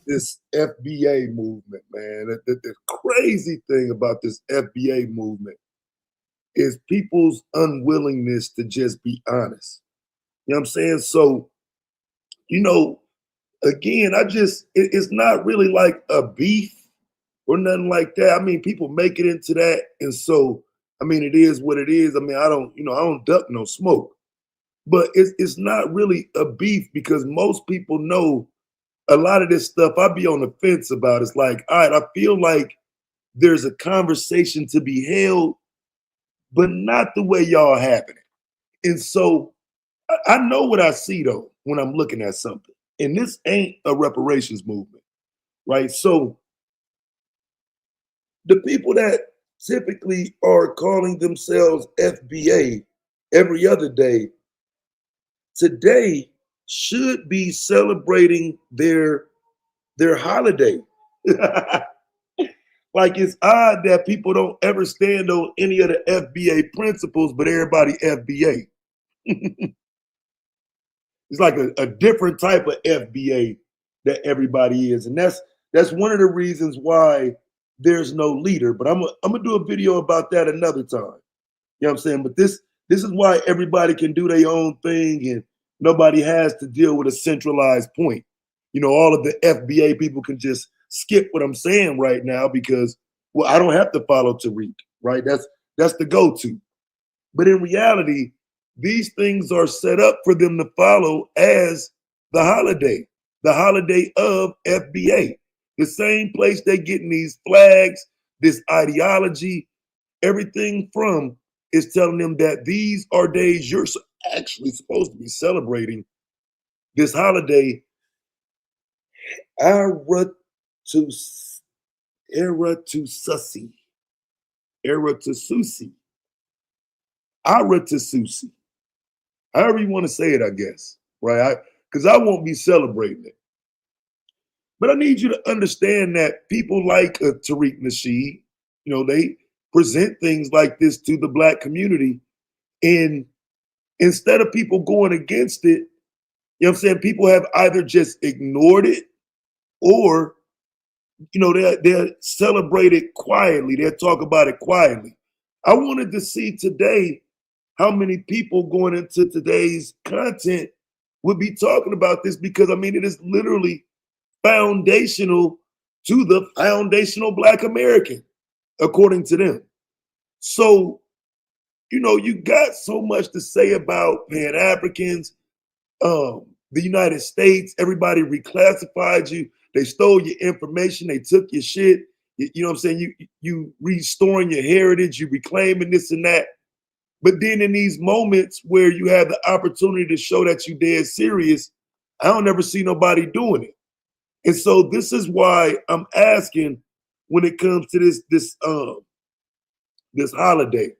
this FBA movement, man. The crazy thing about this FBA movement is people's unwillingness to just be honest. You know what I'm saying? So, you know, again, it's not really like a beef or nothing like that. I mean, people make it into that. And so, I mean, it is what it is. I mean, I don't duck no smoke. But it's not really a beef because most people know a lot of this stuff I be on the fence about. It's like, all right, I feel like there's a conversation to be held, but not the way y'all having it. And so I know what I see though when I'm looking at something. And this ain't a reparations movement, right? So the people that typically are calling themselves FBA every other day, today should be celebrating their holiday. Like it's odd that people don't ever stand on any of the FBA principles, but everybody FBA. It's like a different type of FBA that everybody is, and that's one of the reasons why there's no leader. But I'm gonna do a video about that another time. You know what I'm saying? But this is why everybody can do their own thing, and nobody has to deal with a centralized point. You know, all of the FBA people can just skip what I'm saying right now because, well, I don't have to follow Tariq, right? That's the go-to. But in reality, these things are set up for them to follow as the holiday of FBA, the same place they getting these flags, this ideology, everything from is telling them that these are days you're actually supposed to be celebrating this holiday, Arutisuse, Arutisuse, Arutisuse, Arutisuse, however you want to say it, I guess, right? Because I won't be celebrating it. But I need you to understand that people like Tariq Nasheed, you know, they present things like this to the Black community. And instead of people going against it, you know what I'm saying, people have either just ignored it or, you know, they'll celebrate it quietly. They'll talk about it quietly. I wanted to see today how many people going into today's content would be talking about this because, I mean, it is literally foundational to the foundational Black American, according to them. So, you know, you got so much to say about Pan Africans, the United States. Everybody reclassified you. They stole your information. They took your shit. You know what I'm saying? You restoring your heritage. You reclaiming this and that. But then in these moments where you have the opportunity to show that you dead serious, I don't ever see nobody doing it. And so this is why I'm asking when it comes to this holiday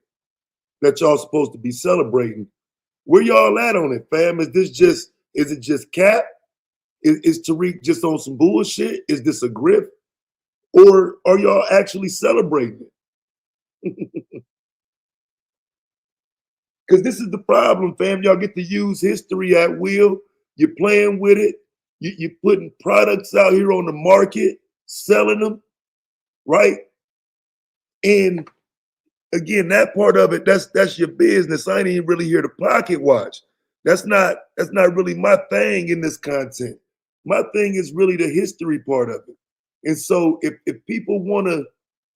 that y'all supposed to be celebrating, where y'all at on it, fam? Is it just cap? Is Tariq just on some bullshit? Is this a grip? Or are y'all actually celebrating it? Because this is the problem, fam. Y'all get to use history at will. You're playing with it. You're putting products out here on the market, selling them, right? And again, that part of it, that's your business. I ain't even really here to pocket watch. That's not really my thing in this content. My thing is really the history part of it. And so if people want to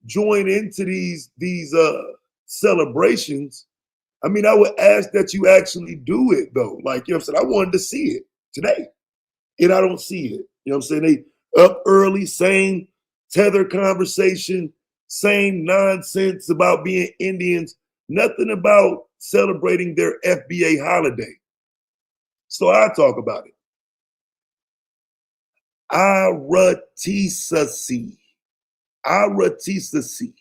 join into these celebrations, I mean, I would ask that you actually do it though. Like, you know what I'm saying? I wanted to see it today. And I don't see it. You know what I'm saying? They up early, same tether conversation, same nonsense about being Indians, nothing about celebrating their FBA holiday. So I talk about it. Arutisuse. Arutisuse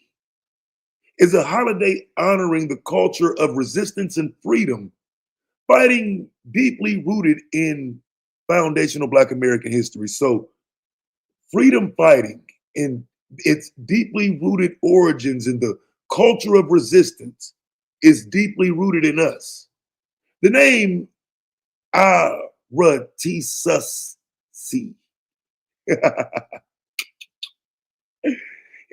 is a holiday honoring the culture of resistance and freedom, fighting deeply rooted in foundational Black American history. So freedom fighting and its deeply rooted origins in the culture of resistance is deeply rooted in us. The name Arutisuse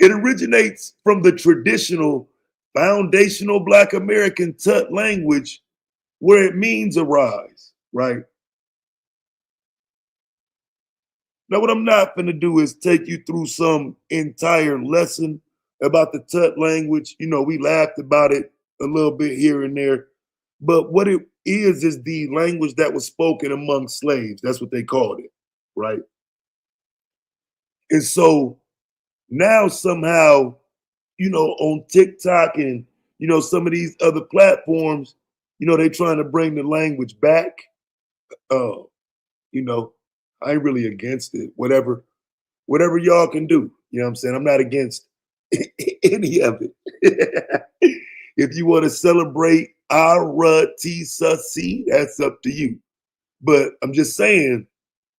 It originates from the traditional foundational Black American Tut language where it means arise, right? Now, what I'm not going to do is take you through some entire lesson about the Tut language. You know, we laughed about it a little bit here and there, but what it is the language that was spoken among slaves. That's what they called it, right? And so now somehow, you know, on TikTok and, you know, some of these other platforms, you know, they trying to bring the language back. Uh, you know, I ain't really against it. Whatever y'all can do. You know what I'm saying? I'm not against any of it. If you want to celebrate Arutisuse, that's up to you. But I'm just saying,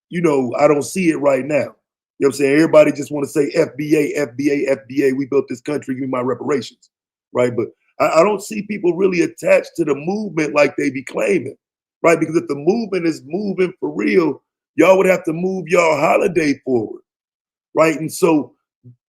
you know, I don't see it right now. You know what I'm saying? Everybody just want to say FBA, FBA, FBA. We built this country, give me my reparations. Right. But I don't see people really attached to the movement like they be claiming. Right. Because if the movement is moving for real, y'all would have to move y'all holiday forward. Right. And so,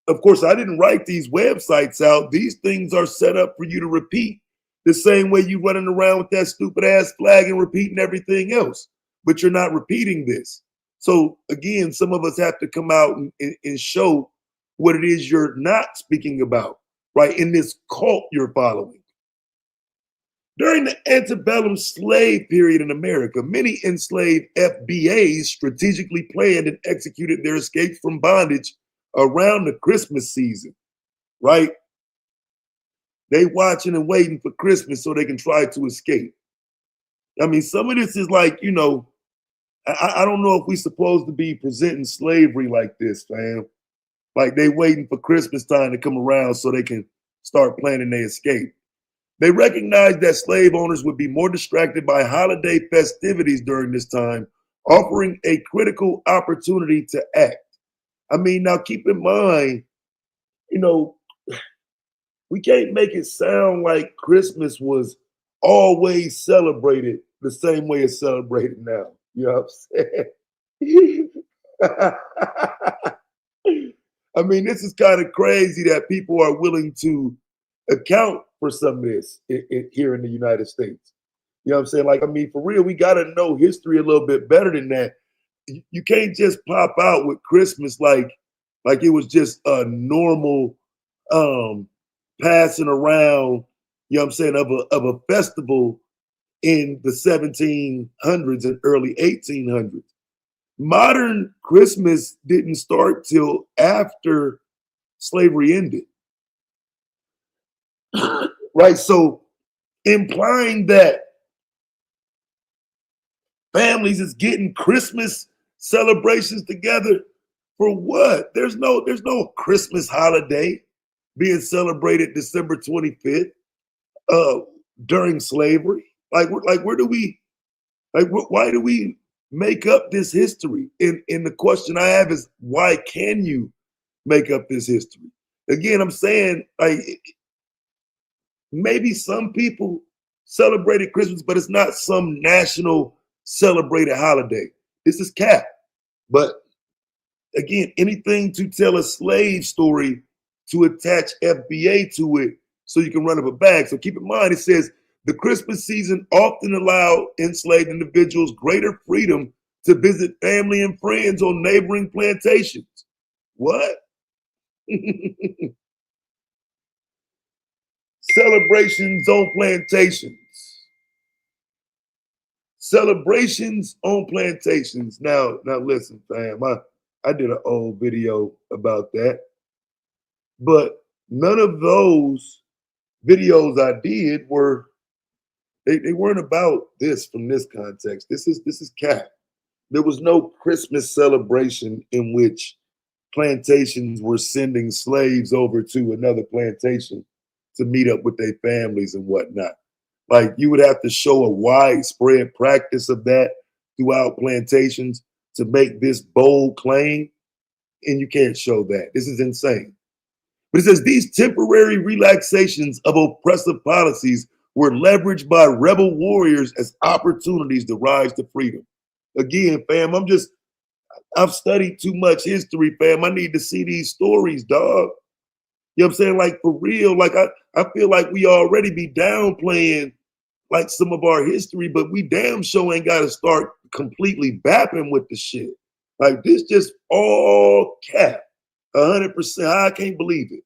of course, I didn't write these websites out. These things are set up for you to repeat the same way you running around with that stupid ass flag and repeating everything else. But you're not repeating this. So again, some of us have to come out and show what it is you're not speaking about, right? In this cult you're following. During the antebellum slave period in America, many enslaved FBAs strategically planned and executed their escapes from bondage around the Christmas season, right? They watching and waiting for Christmas so they can try to escape. I mean, some of this is like, you know, I don't know if we're supposed to be presenting slavery like this, fam. Like they waiting for Christmas time to come around so they can start planning their escape. They recognized that slave owners would be more distracted by holiday festivities during this time, offering a critical opportunity to act. I mean, now keep in mind, you know, we can't make it sound like Christmas was always celebrated the same way it's celebrated now. You know what I'm saying? I mean, this is kind of crazy that people are willing to account for some of this here in the United States. You know what I'm saying? Like, I mean, for real, we got to know history a little bit better than that. You can't just pop out with Christmas like it was just a normal passing around, you know what I'm saying, of a festival in the 1700s and early 1800s. Modern Christmas didn't start till after slavery ended. Right? So implying that families is getting Christmas celebrations together for what? There's no Christmas holiday being celebrated December 25th during slavery. Like where do we why do we make up this history? And the question I have is why can you make up this history? Again, I'm saying like maybe some people celebrated Christmas, but it's not some national celebrated holiday. This is cap. But again, anything to tell a slave story to attach FBA to it so you can run up a bag. So keep in mind, it says the Christmas season often allowed enslaved individuals greater freedom to visit family and friends on neighboring plantations. What? Celebrations on plantations. Celebrations on plantations. Now listen, fam. I did an old video about that, but none of those videos I did were they weren't about this from this context. This is cap. There was no Christmas celebration in which plantations were sending slaves over to another plantation to meet up with their families and whatnot. Like you would have to show a widespread practice of that throughout plantations to make this bold claim, and you can't show that. This is insane. But it says these temporary relaxations of oppressive policies were leveraged by rebel warriors as opportunities to rise to freedom. Again, fam, I've studied too much history, fam. I need to see these stories, dog. You know what I'm saying? Like for real. Like I feel like we already be downplaying like some of our history, but we damn sure ain't gotta start completely bapping with the shit. Like this just all cap. 100%. I can't believe it.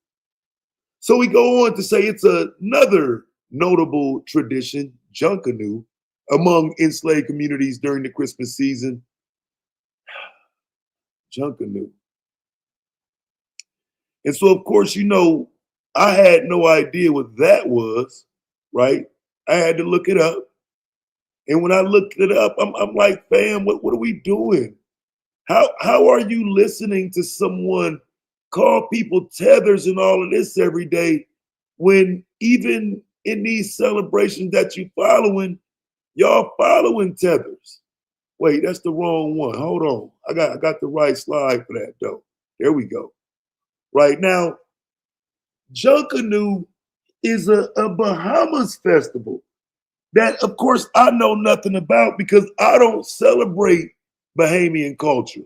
So we go on to say it's another notable tradition, Junkanoo, among enslaved communities during the Christmas season. Junkanoo. And so, of course, I had no idea what that was, right? I had to look it up. And when I looked it up, I'm like, fam, what are we doing? How are you listening to someone call people tethers and all of this every day when even in these celebrations that you following, y'all following tethers? Wait, that's the wrong one. Hold on. I got the right slide for that though. There we go. Right now, Junkanoo is a Bahamas festival that, of course, I know nothing about because I don't celebrate Bahamian culture.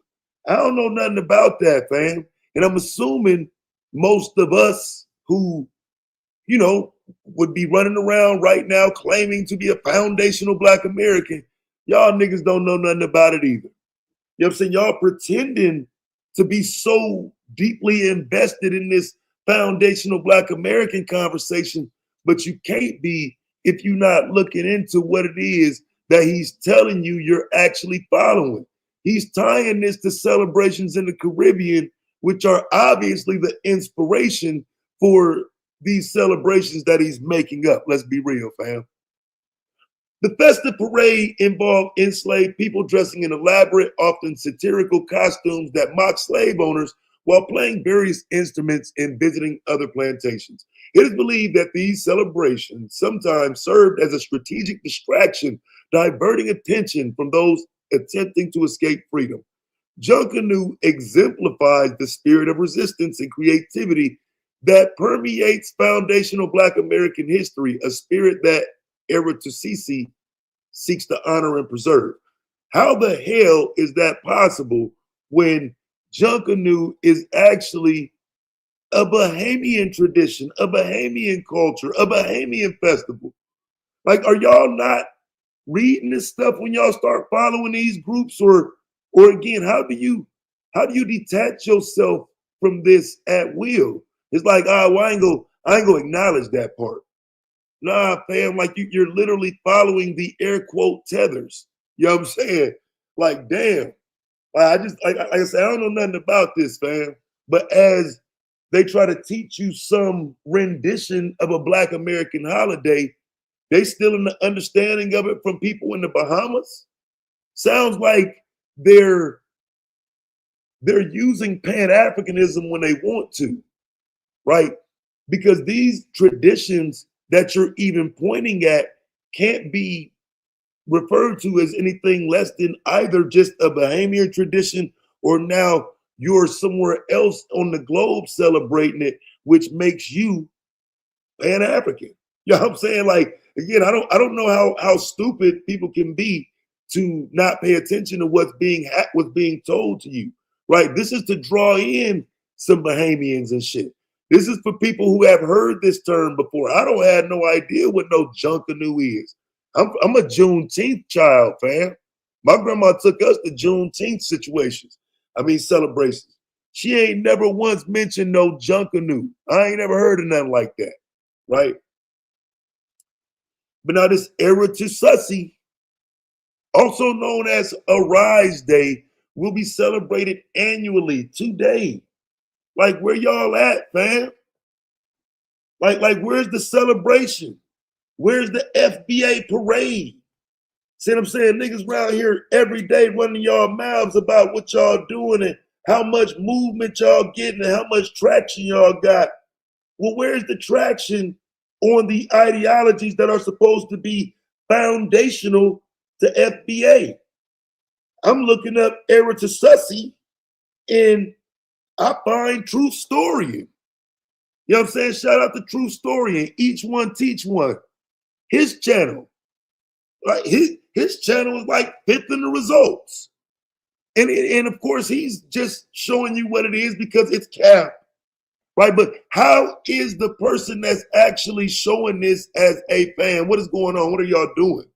I don't know nothing about that, fam. And I'm assuming most of us who, would be running around right now claiming to be a foundational Black American, y'all niggas don't know nothing about it either. You know what I'm saying? Y'all pretending to be so deeply invested in this foundational Black American conversation, but you can't be if you're not looking into what it is that he's telling you you're actually following. He's tying this to celebrations in the Caribbean, which are obviously the inspiration for these celebrations that he's making up. Let's be real, fam. The festive parade involved enslaved people dressing in elaborate, often satirical costumes that mock slave owners while playing various instruments and visiting other plantations. It is believed that these celebrations sometimes served as a strategic distraction, diverting attention from those attempting to escape freedom. Junkanoo exemplifies the spirit of resistance and creativity that permeates foundational Black American history, a spirit that Arutisuse seeks to honor and preserve. How the hell is that possible when Junkanoo is actually a Bahamian tradition, a Bahamian culture, a Bahamian festival? Like, are y'all not reading this stuff when y'all start following these groups, or again, how do you detach yourself from this at will? It's like, well, I ain't gonna acknowledge that part. Nah, fam, like you're literally following the air quote tethers. You know what I'm saying? Like, damn. I just like I said, I don't know nothing about this, fam. But as they try to teach you some rendition of a Black American holiday, they still in the understanding of it from people in the Bahamas. Sounds like they're using Pan-Africanism when they want to, right? Because these traditions that you're even pointing at can't be referred to as anything less than either just a Bahamian tradition or now you're somewhere else on the globe celebrating it, which makes you Pan-African. You know what I'm saying? Like, again, I don't know how stupid people can be to not pay attention to what's being told to you, right? This is to draw in some Bahamians and shit. This is for people who have heard this term before. I don't have no idea what no Junkanoo is. I'm a Juneteenth child, fam. My grandma took us to Juneteenth celebrations. She ain't never once mentioned no Junkanoo. I ain't never heard of nothing like that, right? But now this Arutisuse, also known as Arise Day, will be celebrated annually today. Like, where y'all at, fam? Like where's the celebration? Where's the FBA parade? See what I'm saying? Niggas around here every day running y'all mouths about what y'all doing and how much movement y'all getting and how much traction y'all got. Well, where's the traction on the ideologies that are supposed to be foundational to FBA? I'm looking up Arutisuse and I find True Story. You know what I'm saying? Shout out to True Story and Each One Teach One. His channel, right? His channel is like fifth in the results. And of course, he's just showing you what it is because it's cap, right? But how is the person that's actually showing this as a fan? What is going on? What are y'all doing?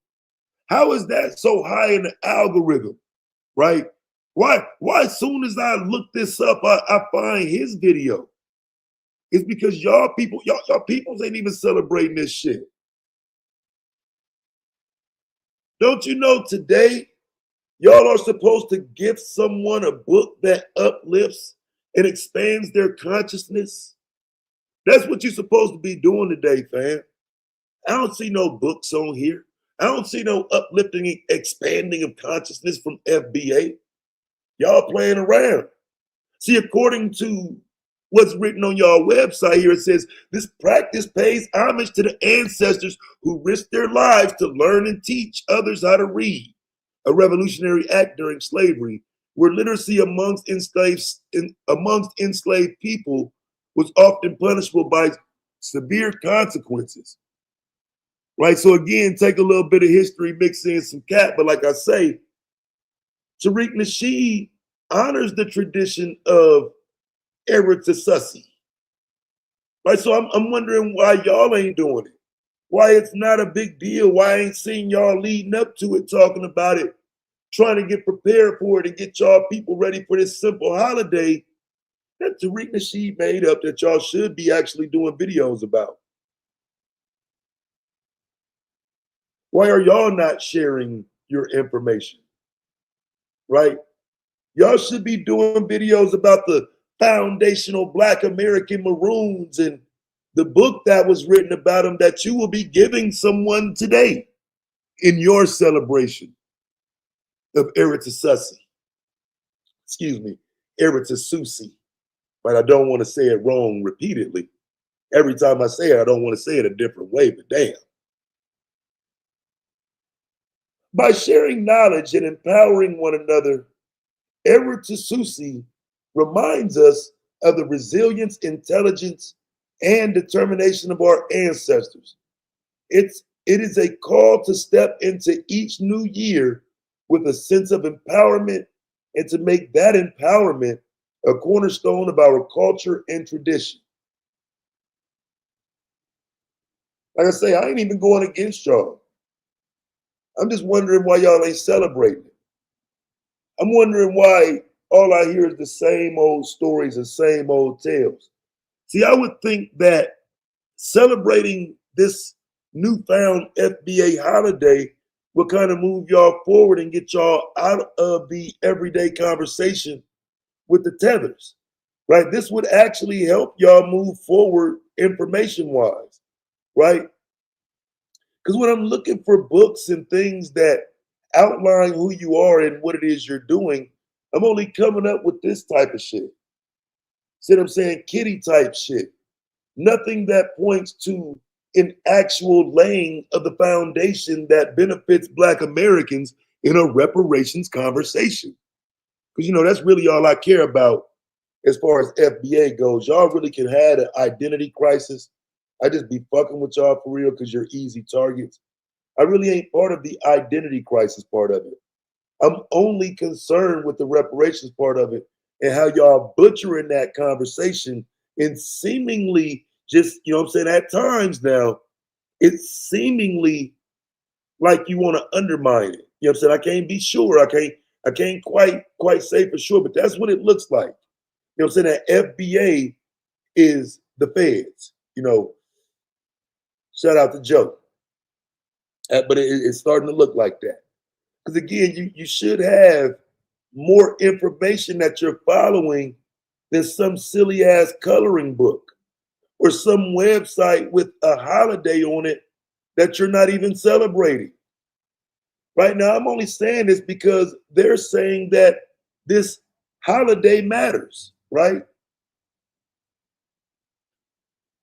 How is that so high in the algorithm, right? Why as soon as I look this up, I find his video? It's because y'all peoples ain't even celebrating this shit. Don't you know today y'all are supposed to give someone a book that uplifts and expands their consciousness? That's what you're supposed to be doing today, fam. I don't see no books on here. I don't see no uplifting and expanding of consciousness from FBA. Y'all playing around. See, according to what's written on y'all website here, it says this practice pays homage to the ancestors who risked their lives to learn and teach others how to read. A revolutionary act during slavery, where literacy amongst enslaved people was often punishable by severe consequences. Right. So again, take a little bit of history, mix in some cat, but like I say, Tariq Nasheed honors the tradition of Arutisuse. Right. So I'm wondering why y'all ain't doing it. Why it's not a big deal. Why I ain't seen y'all leading up to it, talking about it, trying to get prepared for it and get y'all people ready for this simple holiday that Tariq Nasheed made up that y'all should be actually doing videos about. Why are y'all not sharing your information? Right? Y'all should be doing videos about the foundational Black American Maroons and the book that was written about them that you will be giving someone today in your celebration of Arutisuse. Excuse me, Arutisuse. Right? I don't want to say it wrong repeatedly. Every time I say it, I don't want to say it a different way, but damn. By sharing knowledge and empowering one another, Arutisuse reminds us of the resilience, intelligence, and determination of our ancestors. It is a call to step into each new year with a sense of empowerment and to make that empowerment a cornerstone of our culture and tradition. Like I say, I ain't even going against y'all. I'm just wondering why y'all ain't celebrating it. I'm wondering why all I hear is the same old stories and same old tales. See, I would think that celebrating this newfound FBA holiday will kind of move y'all forward and get y'all out of the everyday conversation with the tethers, right? This would actually help y'all move forward information wise, right? Because when I'm looking for books and things that outline who you are and what it is you're doing, I'm only coming up with this type of shit. See what I'm saying? Kitty type shit. Nothing that points to an actual laying of the foundation that benefits Black Americans in a reparations conversation. Because, that's really all I care about as far as FBA goes. Y'all really can have an identity crisis. I just be fucking with y'all for real because you're easy targets. I really ain't part of the identity crisis part of it. I'm only concerned with the reparations part of it and how y'all butchering that conversation and seemingly just, at times now, it's seemingly like you want to undermine it. I can't be sure. I can't quite say for sure, but that's what it looks like. That FBA is the feds, Shout out to Joe. But it's starting to look like that. Because again, you should have more information that you're following than some silly ass coloring book or some website with a holiday on it that you're not even celebrating. Right now, I'm only saying this because they're saying that this holiday matters, right?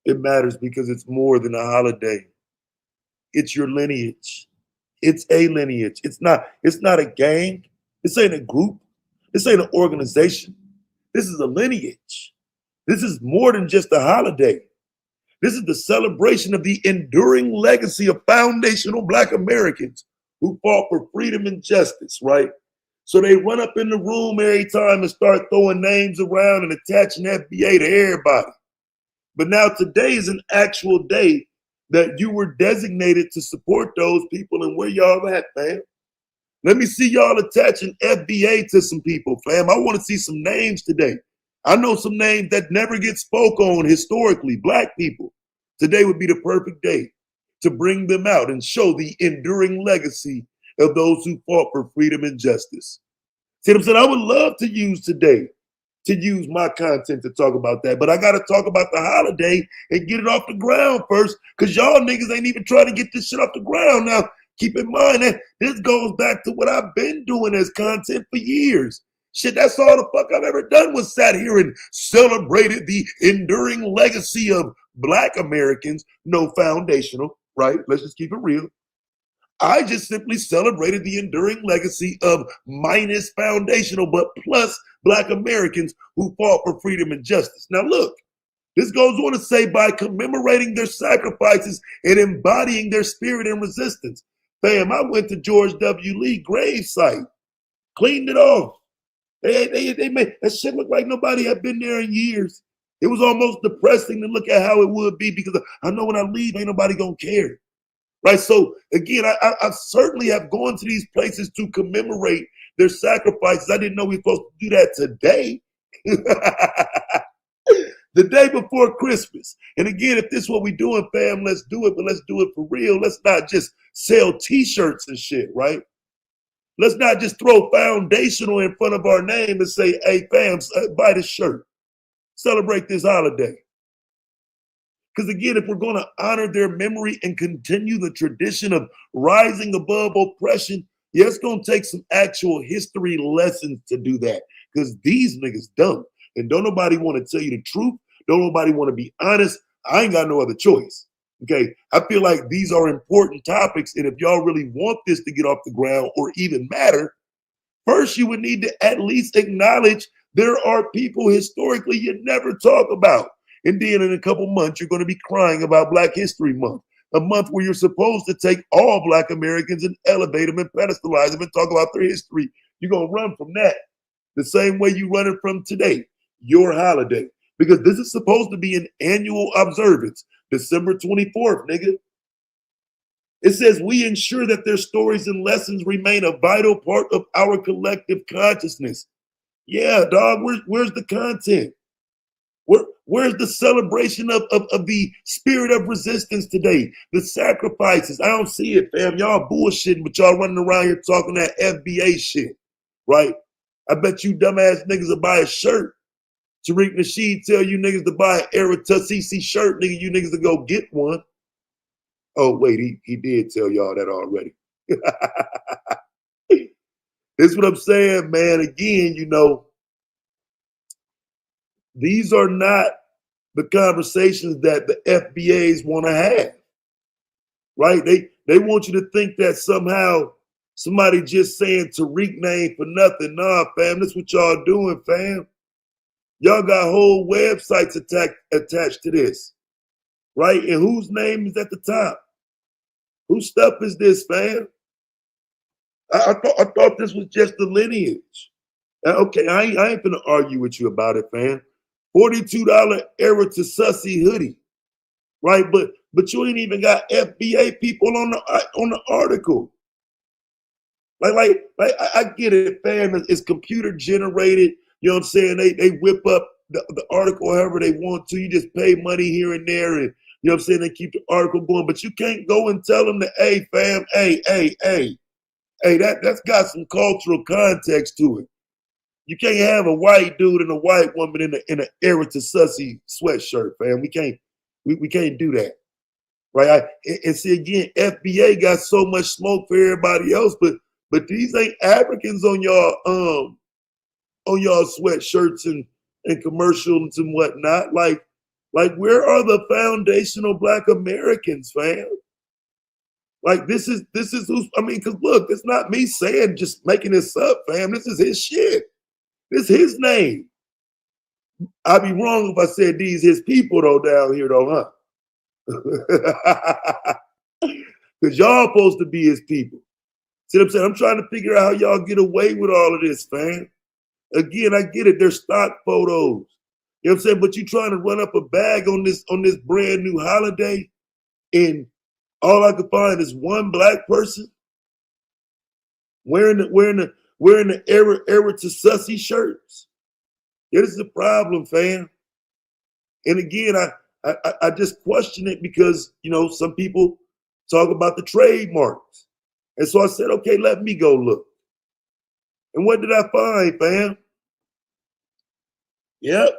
It matters because it's more than a holiday. It's your lineage. It's a lineage. It's not a gang. This ain't a group. This ain't an organization. This is a lineage. This is more than just a holiday. This is the celebration of the enduring legacy of foundational Black Americans who fought for freedom and justice, right? So they run up in the room every time and start throwing names around and attaching FBA to everybody. But now today is an actual day that you were designated to support those people, and where y'all at, fam? Let me see y'all attaching FBA to some people, fam. I want to see some names today. I know some names that never get spoke on historically, black people. Today would be the perfect day to bring them out and show the enduring legacy of those who fought for freedom and justice. See what I'm saying? I would love to use today to use my content to talk about that, but I got to talk about the holiday and get it off the ground first, because y'all niggas ain't even trying to get this shit off the ground. Now, keep in mind that this goes back to what I've been doing as content for years. Shit, that's all the fuck I've ever done was sat here and celebrated the enduring legacy of Black Americans, no foundational, right? Let's just keep it real. I just simply celebrated the enduring legacy of minus foundational, but plus Black Americans who fought for freedom and justice. Now look, this goes on to say, by commemorating their sacrifices and embodying their spirit and resistance. Fam, I went to George W. Lee gravesite, cleaned it off. They made that shit look like nobody had been there in years. It was almost depressing to look at how it would be, because I know when I leave, ain't nobody gonna care. Right. So again, I certainly have gone to these places to commemorate their sacrifices. I didn't know we were supposed to do that today. The day before Christmas. And again, if this is what we're doing, fam, let's do it, but let's do it for real. Let's not just sell t-shirts and shit, right? Let's not just throw foundational in front of our name and say, hey, fam, buy this shirt. Celebrate this holiday. Because again, if we're going to honor their memory and continue the tradition of rising above oppression, yeah, it's going to take some actual history lessons to do that. Because these niggas dumb. And don't nobody want to tell you the truth. Don't nobody want to be honest. I ain't got no other choice. Okay. I feel like these are important topics. And if y'all really want this to get off the ground or even matter, first you would need to at least acknowledge there are people historically you never talk about. And then in a couple months, you're going to be crying about Black History Month, a month where you're supposed to take all Black Americans and elevate them and pedestalize them and talk about their history. You're going to run from that the same way you run it from today, your holiday, because this is supposed to be an annual observance, December 24th, nigga. It says we ensure that their stories and lessons remain a vital part of our collective consciousness. Yeah, dog, where's the content? Where's the celebration of the spirit of resistance today? The sacrifices. I don't see it, fam. Y'all bullshitting, but y'all running around here talking that FBA shit, right? I bet you dumbass niggas will buy a shirt. Tariq Nasheed tell you niggas to buy an Arutisuse shirt, nigga. You niggas to go get one. Oh, wait, he did tell y'all that already. This is what I'm saying, man. Again, you know, these are not the conversations that the FBAs want to have, right? They want you to think that somehow somebody just saying Tariq name for nothing. Nah, fam, that's what y'all doing, fam. Y'all got whole websites attached to this, right? And whose name is at the top? Whose stuff is this, fam? I thought this was just the lineage. Okay, I ain't gonna argue with you about it, fam. $42 Arutisuse hoodie, right? But you ain't even got FBA people on the article. Like I get it, fam. It's computer generated. You know what I'm saying? They whip up the article however they want to. You just pay money here and there, and you know what I'm saying? They keep the article going. But you can't go and tell them that, hey, fam, hey, that's got some cultural context to it. You can't have a white dude and a white woman in an Arutisuse sweatshirt, fam. We can't do that, right? And see again, FBA got so much smoke for everybody else, but these ain't Africans on y'all sweatshirts and commercials and whatnot. Like where are the foundational Black Americans, fam? Like this is who's, I mean, because look, it's not me saying just making this up, fam. This is his shit. This is his name. I'd be wrong if I said these his people though down here though, huh? Because y'all supposed to be his people. See what I'm saying? I'm trying to figure out how y'all get away with all of this, fam. Again, I get it. They're stock photos. You know what I'm saying? But you trying to run up a bag on this brand new holiday, and all I could find is one black person wearing the Arutisuse shirts. Yeah, this is a problem, fam. And again, I just question it because, you know, some people talk about the trademarks. And so I said, okay, let me go look. And what did I find, fam? Yep.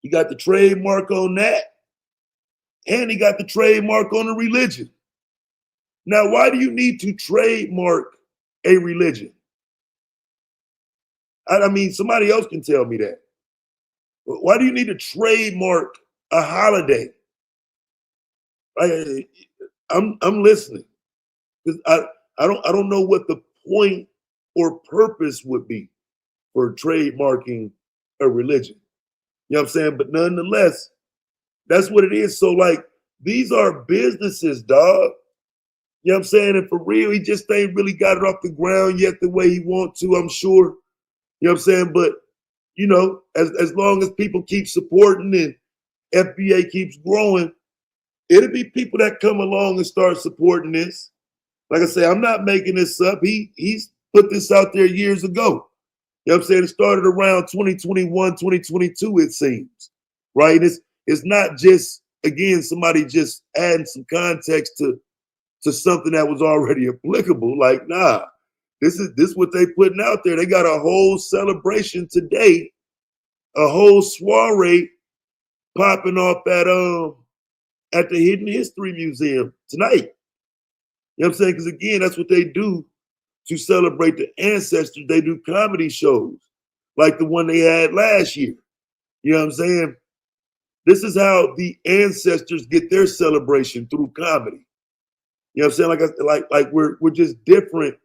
He got the trademark on that. And he got the trademark on the religion. Now, why do you need to trademark a religion? I mean, somebody else can tell me that. Why do you need to trademark a holiday? I'm listening. Because I don't know what the point or purpose would be for trademarking a religion. You know what I'm saying? But nonetheless, that's what it is. So, like, these are businesses, dog. You know what I'm saying? And for real, he just ain't really got it off the ground yet the way he wants to, I'm sure. You know what I'm saying? But, you know, as long as people keep supporting and FBA keeps growing, it'll be people that come along and start supporting this. Like I say, I'm not making this up. He's put this out there years ago. You know what I'm saying? It started around 2021, 2022, it seems. Right? It's not just, again, somebody just adding some context to something that was already applicable. Like, nah, this is what they putting out there. They got a whole celebration today, a whole soiree popping off at the Hidden History Museum tonight. You know what I'm saying? Because again, that's what they do to celebrate the ancestors. They do comedy shows like the one they had last year. You know what I'm saying? This is how the ancestors get their celebration, through comedy. You know what I'm saying? Like we're just different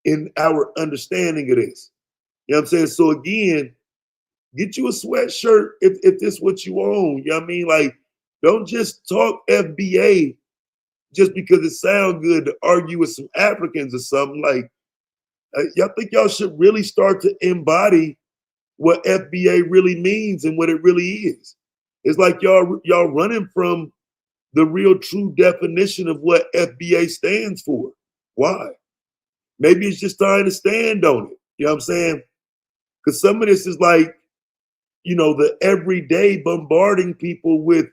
in our understanding of this. You know what I'm saying? So again, get you a sweatshirt if this is what you own. You know what I mean? Like, don't just talk FBA just because it sounds good to argue with some Africans or something. Like, y'all think y'all should really start to embody what FBA really means and what it really is. It's like y'all running from the real true definition of what FBA stands for. Why? Maybe it's just time to stand on it. You know what I'm saying? Because some of this is like, you know, the everyday bombarding people with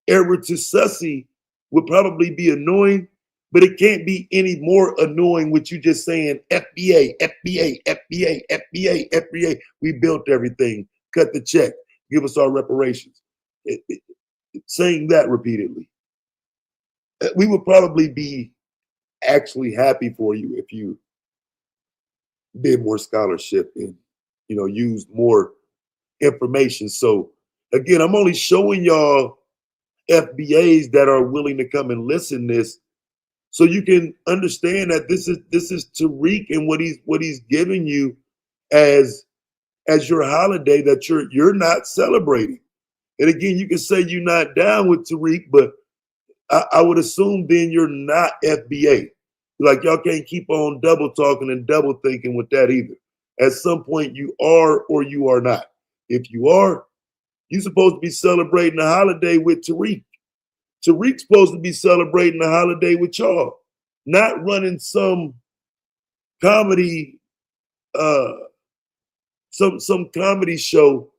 Arutisuse would probably be annoying, but it can't be any more annoying with you just saying FBA, FBA, FBA, FBA, FBA. We built everything. Cut the check. Give us our reparations. Saying that repeatedly. We would probably be actually happy for you if you did more scholarship and, you know, used more information. So again, I'm only showing y'all FBAs that are willing to come and listen this, so you can understand that this is Tariq and what he's giving you as your holiday that you're not celebrating. And again, you can say you're not down with Tariq, but I would assume then you're not FBA. Like, y'all can't keep on double talking and double thinking with that either. At some point, you are or you are not. If you are, you're supposed to be celebrating the holiday with Tariq. Tariq's supposed to be celebrating the holiday with y'all, not running some comedy, some comedy show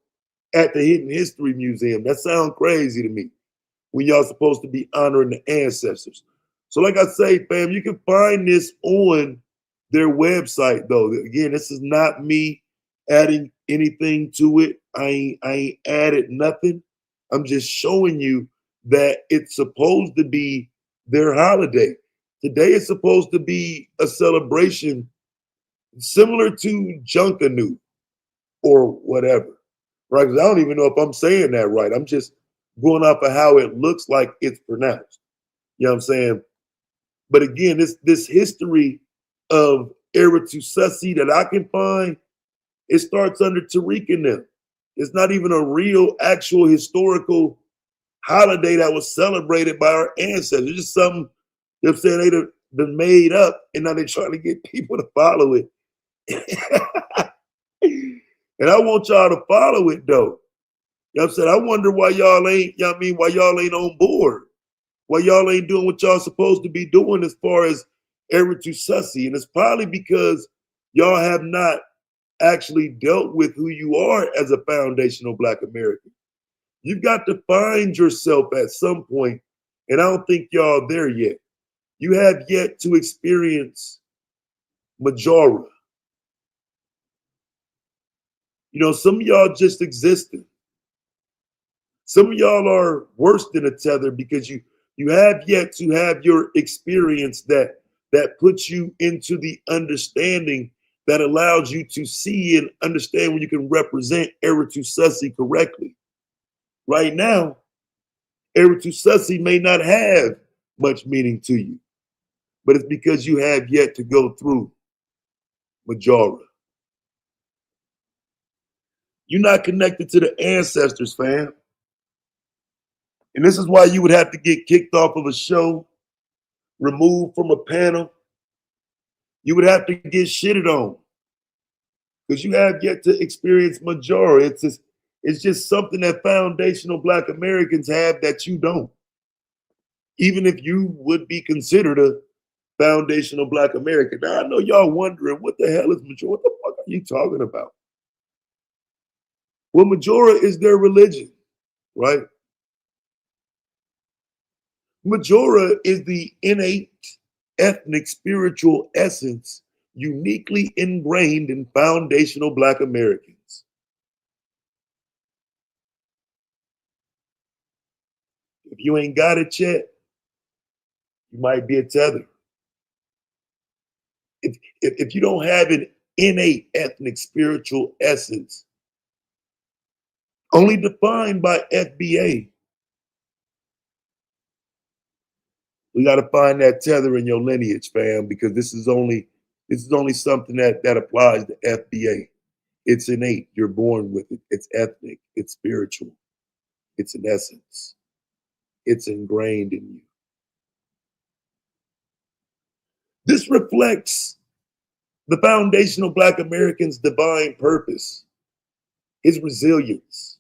at the Hidden History Museum. That sounds crazy to me, when y'all supposed to be honoring the ancestors. So like I say, fam, you can find this on their website, though. Again, this is not me adding anything to it. I ain't added nothing. I'm just showing you that it's supposed to be their holiday. Today is supposed to be a celebration similar to Junkanoo or whatever, right? Because I don't even know if I'm saying that right. I'm just going off of how it looks like it's pronounced. You know what I'm saying? But again, this history of Arutisuse that I can find, it starts under Tariq and them. It's not even a real, actual historical holiday that was celebrated by our ancestors. It's just something, you know what I'm saying, been made up, and now they're trying to get people to follow it. And I want y'all to follow it though. You know what I'm saying? I wonder why y'all ain't, you know what I mean, why y'all ain't on board. Why y'all ain't doing what y'all supposed to be doing as far as Arutisuse. And it's probably because y'all have not actually dealt with who you are as a foundational Black American. You've got to find yourself at some point, and I don't think y'all there yet. You have yet to experience Mojaura. You know, some of y'all just existing. Some of y'all are worse than a tether because you have yet to have your experience that puts you into the understanding that allows you to see and understand when you can represent Arutisuse correctly. Right now, Arutisuse may not have much meaning to you, but it's because you have yet to go through Mojaura. You're not connected to the ancestors, fam. And this is why you would have to get kicked off of a show, removed from a panel. You would have to get shitted on because you have yet to experience Mojaura. It's just something that foundational Black Americans have that you don't. Even if you would be considered a foundational Black American. Now, I know y'all wondering, what the hell is Mojaura? What the fuck are you talking about? Well, Mojaura is their religion, right? Mojaura is the innate ethnic spiritual essence uniquely ingrained in foundational Black Americans. If you ain't got it yet, you might be a tether. If you don't have an innate ethnic spiritual essence, only defined by FBA, we got to find that tether in your lineage, fam, because this is only something that applies to FBA. It's innate. You're born with it. It's ethnic. It's spiritual. It's an essence. It's ingrained in you. This reflects the foundational Black American's divine purpose, his resilience,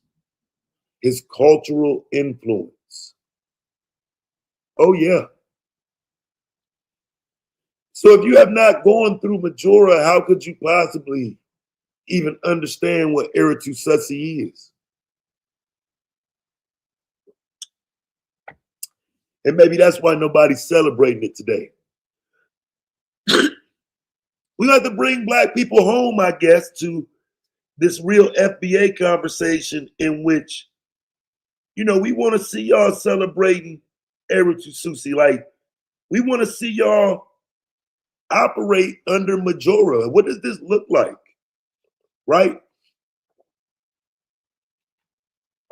his cultural influence. Oh, yeah. So if you have not gone through Mojaura, how could you possibly even understand what Arutisuse is? And maybe that's why nobody's celebrating it today. We have to bring Black people home, I guess, to this real FBA conversation in which, you know, we want to see y'all celebrating Arutisuse. Like, we want to see y'all operate under Mojaura. What does this look like? Right?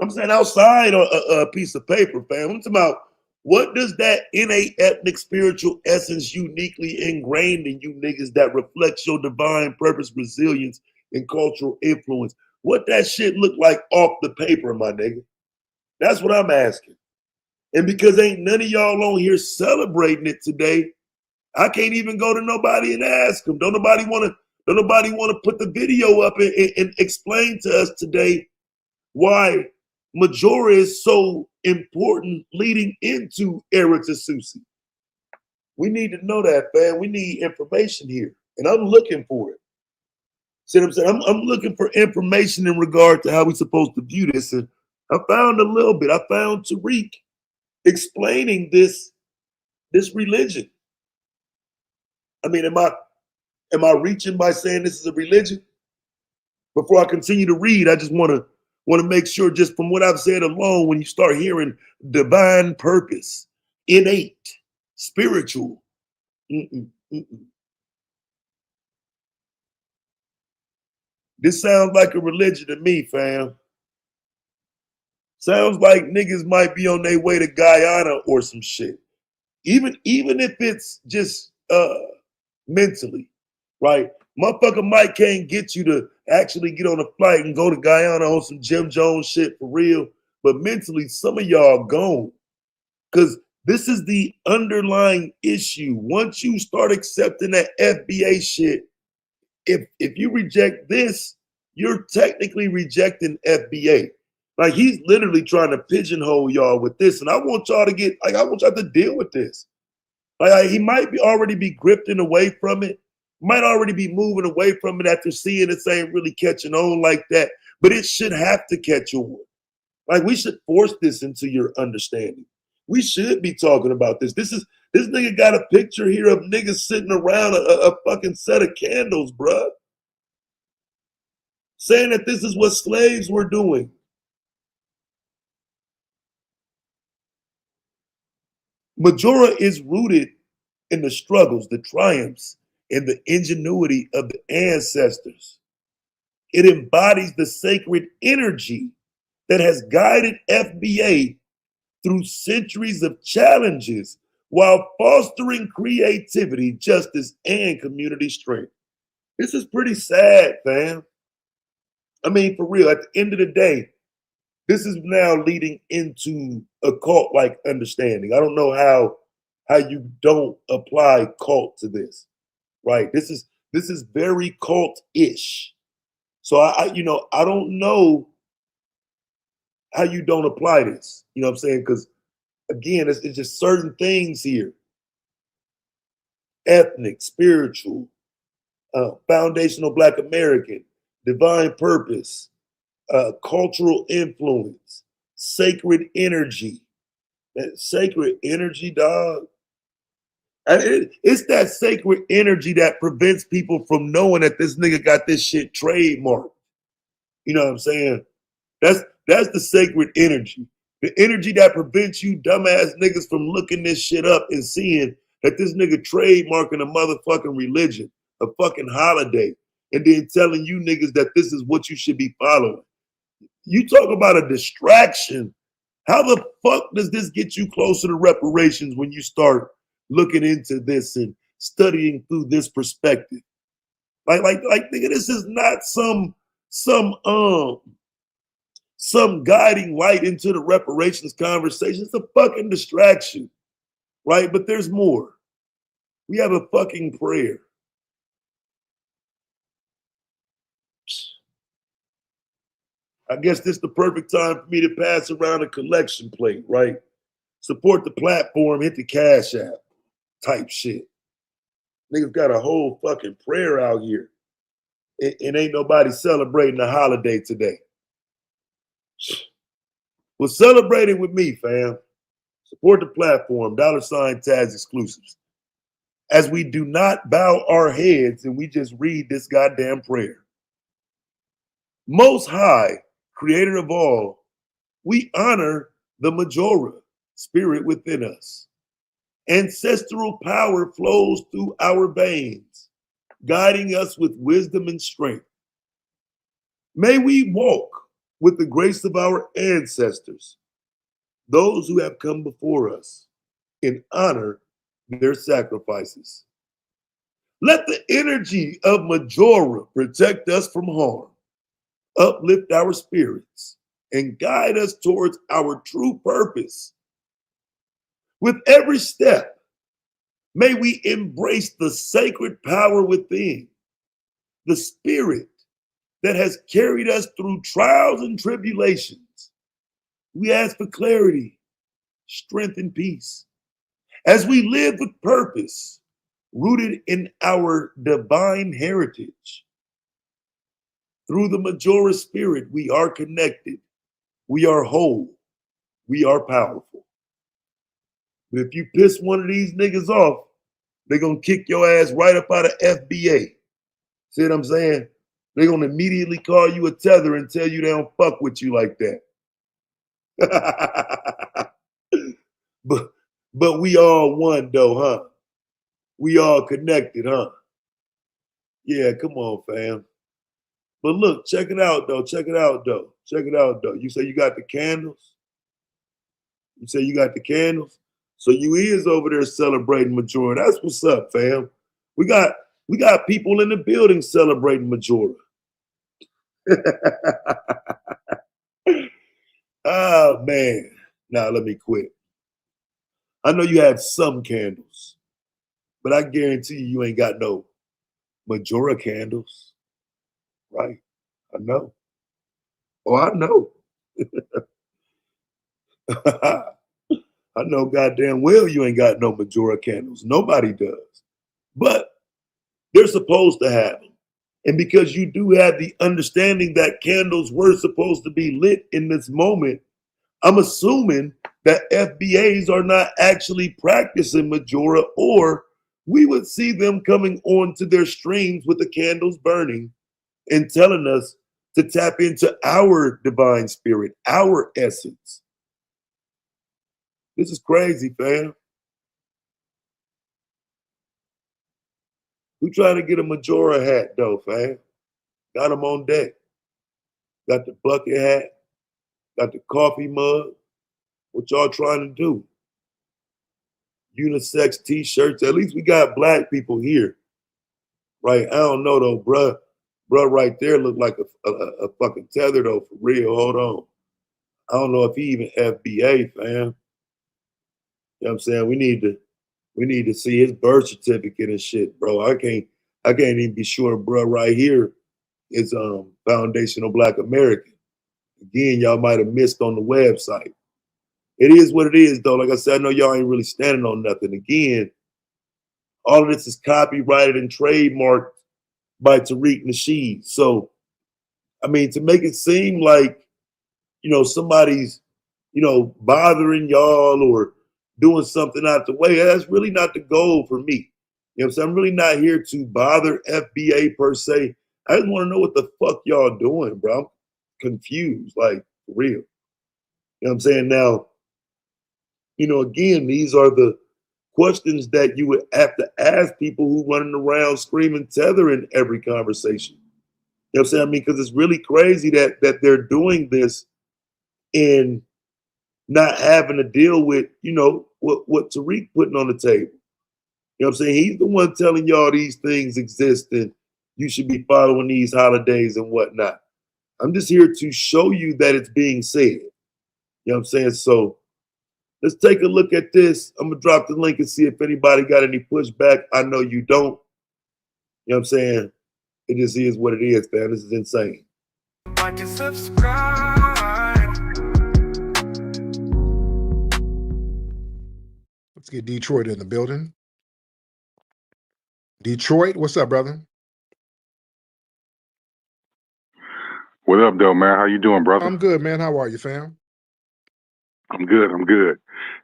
I'm saying outside a piece of paper, fam. I'm talking about, what does that innate ethnic spiritual essence uniquely ingrained in you niggas that reflects your divine purpose, resilience, and cultural influence? What that shit look like off the paper, my nigga? That's what I'm asking. And because ain't none of y'all on here celebrating it today, I can't even go to nobody and ask them. Don't nobody want to put the video up and explain to us today why Mojaura is so important leading into Arutisuse. We need to know that, fam. We need information here, and I'm looking for it. See what I'm saying? I'm looking for information in regard to how we're supposed to view this, and I found a little bit. I found Tariq explaining this religion. I mean, am I reaching by saying this is a religion? Before I continue to read, I just want to make sure, just from what I've said alone, when you start hearing divine purpose, innate, spiritual, this sounds like a religion to me, fam. Sounds like niggas might be on their way to Guyana or some shit. Even if it's just mentally, right? Motherfucker Mike can't get you to actually get on a flight and go to Guyana on some Jim Jones shit for real. But mentally, some of y'all gone. Because This is the underlying issue. Once you start accepting that FBA shit, if you reject this, you're technically rejecting FBA. Like he's literally trying to pigeonhole y'all with this, and I want y'all to get like I want y'all to deal with this. Like he might be already be grifting away from it, might already be moving away from it after seeing this ain't really catching on like that. But it should have to catch on. Like we should force this into your understanding. We should be talking about this. This nigga got a picture here of niggas sitting around a fucking set of candles, bruh. Saying that this is what slaves were doing. Mojaura is rooted in the struggles, the triumphs, and the ingenuity of the ancestors. It embodies the sacred energy that has guided FBA through centuries of challenges while fostering creativity, justice, and community strength. This is pretty sad, fam. I mean, for real, at the end of the day, this is now leading into a cult-like understanding. I don't know how you don't apply cult to this, right? This is very cult-ish. So I don't know how you don't apply this. You know what I'm saying? Because again, it's just certain things here: ethnic, spiritual, foundational Black American, divine purpose, cultural influence, sacred energy. That sacred energy, dog. And it's that sacred energy that prevents people from knowing that this nigga got this shit trademarked. You know what I'm saying? That's the sacred energy. The energy that prevents you dumbass niggas from looking this shit up and seeing that this nigga trademarking a motherfucking religion, a fucking holiday, and then telling you niggas that this is what you should be following. You talk about a distraction. How the fuck does this get you closer to reparations when you start looking into this and studying through this perspective? Like, nigga, this is not some guiding light into the reparations conversation. It's a fucking distraction, right? But there's more. We have a fucking prayer. I guess this is the perfect time for me to pass around a collection plate, right? Support the platform, hit the Cash App type shit. Niggas got a whole fucking prayer out here. And ain't nobody celebrating a holiday today. Well, celebrating with me, fam. Support the platform, $Taz exclusives. As we do not bow our heads and we just read this goddamn prayer. Most High, Creator of all, we honor the Mojaura, spirit within us. Ancestral power flows through our veins, guiding us with wisdom and strength. May we walk with the grace of our ancestors, those who have come before us, and honor their sacrifices. Let the energy of Mojaura protect us from harm, uplift our spirits, and guide us towards our true purpose. With every step, may we embrace the sacred power within, the spirit that has carried us through trials and tribulations. We ask for clarity, strength, and peace as we live with purpose, rooted in our divine heritage. Through the Mojaura spirit, we are connected, we are whole, we are powerful. But if you piss one of these niggas off, they're gonna kick your ass right up out of FBA. See what I'm saying? They're gonna immediately call you a tether and tell you they don't fuck with you like that. But we all one though, huh? We all connected, huh? Yeah, come on, fam. But look, check it out though. Check it out though. Check it out though. You say you got the candles? You say you got the candles? So you is over there celebrating Mojaura. That's what's up, fam. We got people in the building celebrating Mojaura. Oh man. Now let me quit. I know you have some candles, but I guarantee you ain't got no Mojaura candles, right? I know. Oh, I know. I know goddamn well you ain't got no Mojaura candles. Nobody does. But they're supposed to have them. And because you do have the understanding that candles were supposed to be lit in this moment, I'm assuming that FBAs are not actually practicing Mojaura, or we would see them coming onto their streams with the candles burning and telling us to tap into our divine spirit, our essence. This is crazy, fam. We trying to get a Mojaura hat, though, fam. Got them on deck. Got the bucket hat. Got the coffee mug. What y'all trying to do? Unisex t-shirts. At least we got black people here, right? I don't know though, bruh. Bruh right there look like a fucking tether though, for real. Hold on. I don't know if he even FBA, fam. You know what I'm saying? We need to see his birth certificate and shit, bro. I can't even be sure, bro, right here is foundational Black American. Again, y'all might have missed on the website. It is what it is, though. Like I said, I know y'all ain't really standing on nothing. Again, all of this is copyrighted and trademarked by Tariq Nasheed. So, I mean, to make it seem like, somebody's, bothering y'all or doing something out the way, that's really not the goal for me. You know what I'm saying? I'm really not here to bother FBA per se. I just want to know what the fuck y'all doing, bro. I'm confused, like, for real. You know what I'm saying? Now, again, these are the questions that you would have to ask people who running around screaming tether in every conversation. You know what I'm saying? I mean, because it's really crazy that they're doing this and not having to deal with, what Tariq putting on the table. You know what I'm saying? He's the one telling y'all these things exist and you should be following these holidays and whatnot. I'm just here to show you that it's being said. You know what I'm saying? So let's take a look at this. I'm going to drop the link and see if anybody got any pushback. I know you don't. You know what I'm saying? It just is what it is, man. This is insane. Like and subscribe. Let's get Detroit in the building. Detroit, what's up, brother? What up, though, man? How you doing, brother? I'm good, man. How are you, fam? I'm good.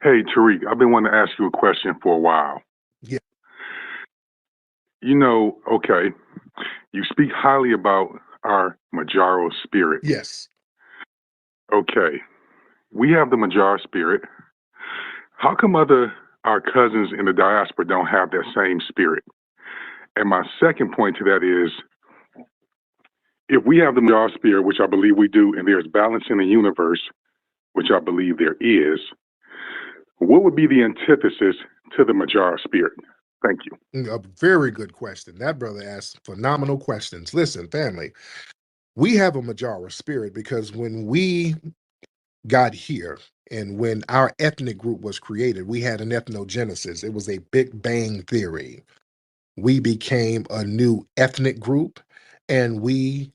Hey, Tariq, I've been wanting to ask you a question for a while. Yeah. Okay, you speak highly about our Mojaura spirit. Yes. Okay, we have the Mojaura spirit. How come our cousins in the diaspora don't have that same spirit? And my second point to that is, if we have the Mojaura spirit, which I believe we do, and there's balance in the universe, which I believe there is, what would be the antithesis to the Mojaura spirit? Thank you. A very good question. That brother asked phenomenal questions. Listen, family, we have a Mojaura spirit because when we got here and when our ethnic group was created, we had an ethnogenesis. It was a Big Bang theory. We became a new ethnic group and we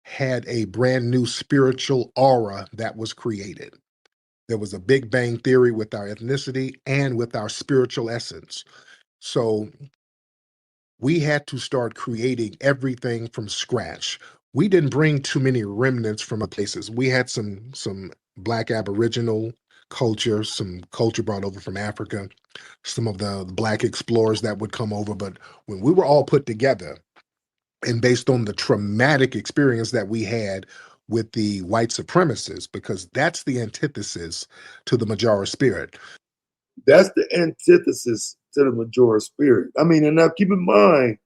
had a brand new spiritual aura that was created. There was a Big Bang theory with our ethnicity and with our spiritual essence. So we had to start creating everything from scratch. We didn't bring too many remnants from other places. We had some Black Aboriginal culture, some culture brought over from Africa, some of the Black explorers that would come over. But when we were all put together, and based on the traumatic experience that we had with the white supremacists, because that's the antithesis to the Mojaura spirit. That's the antithesis to the Mojaura spirit. I mean, and now keep in mind,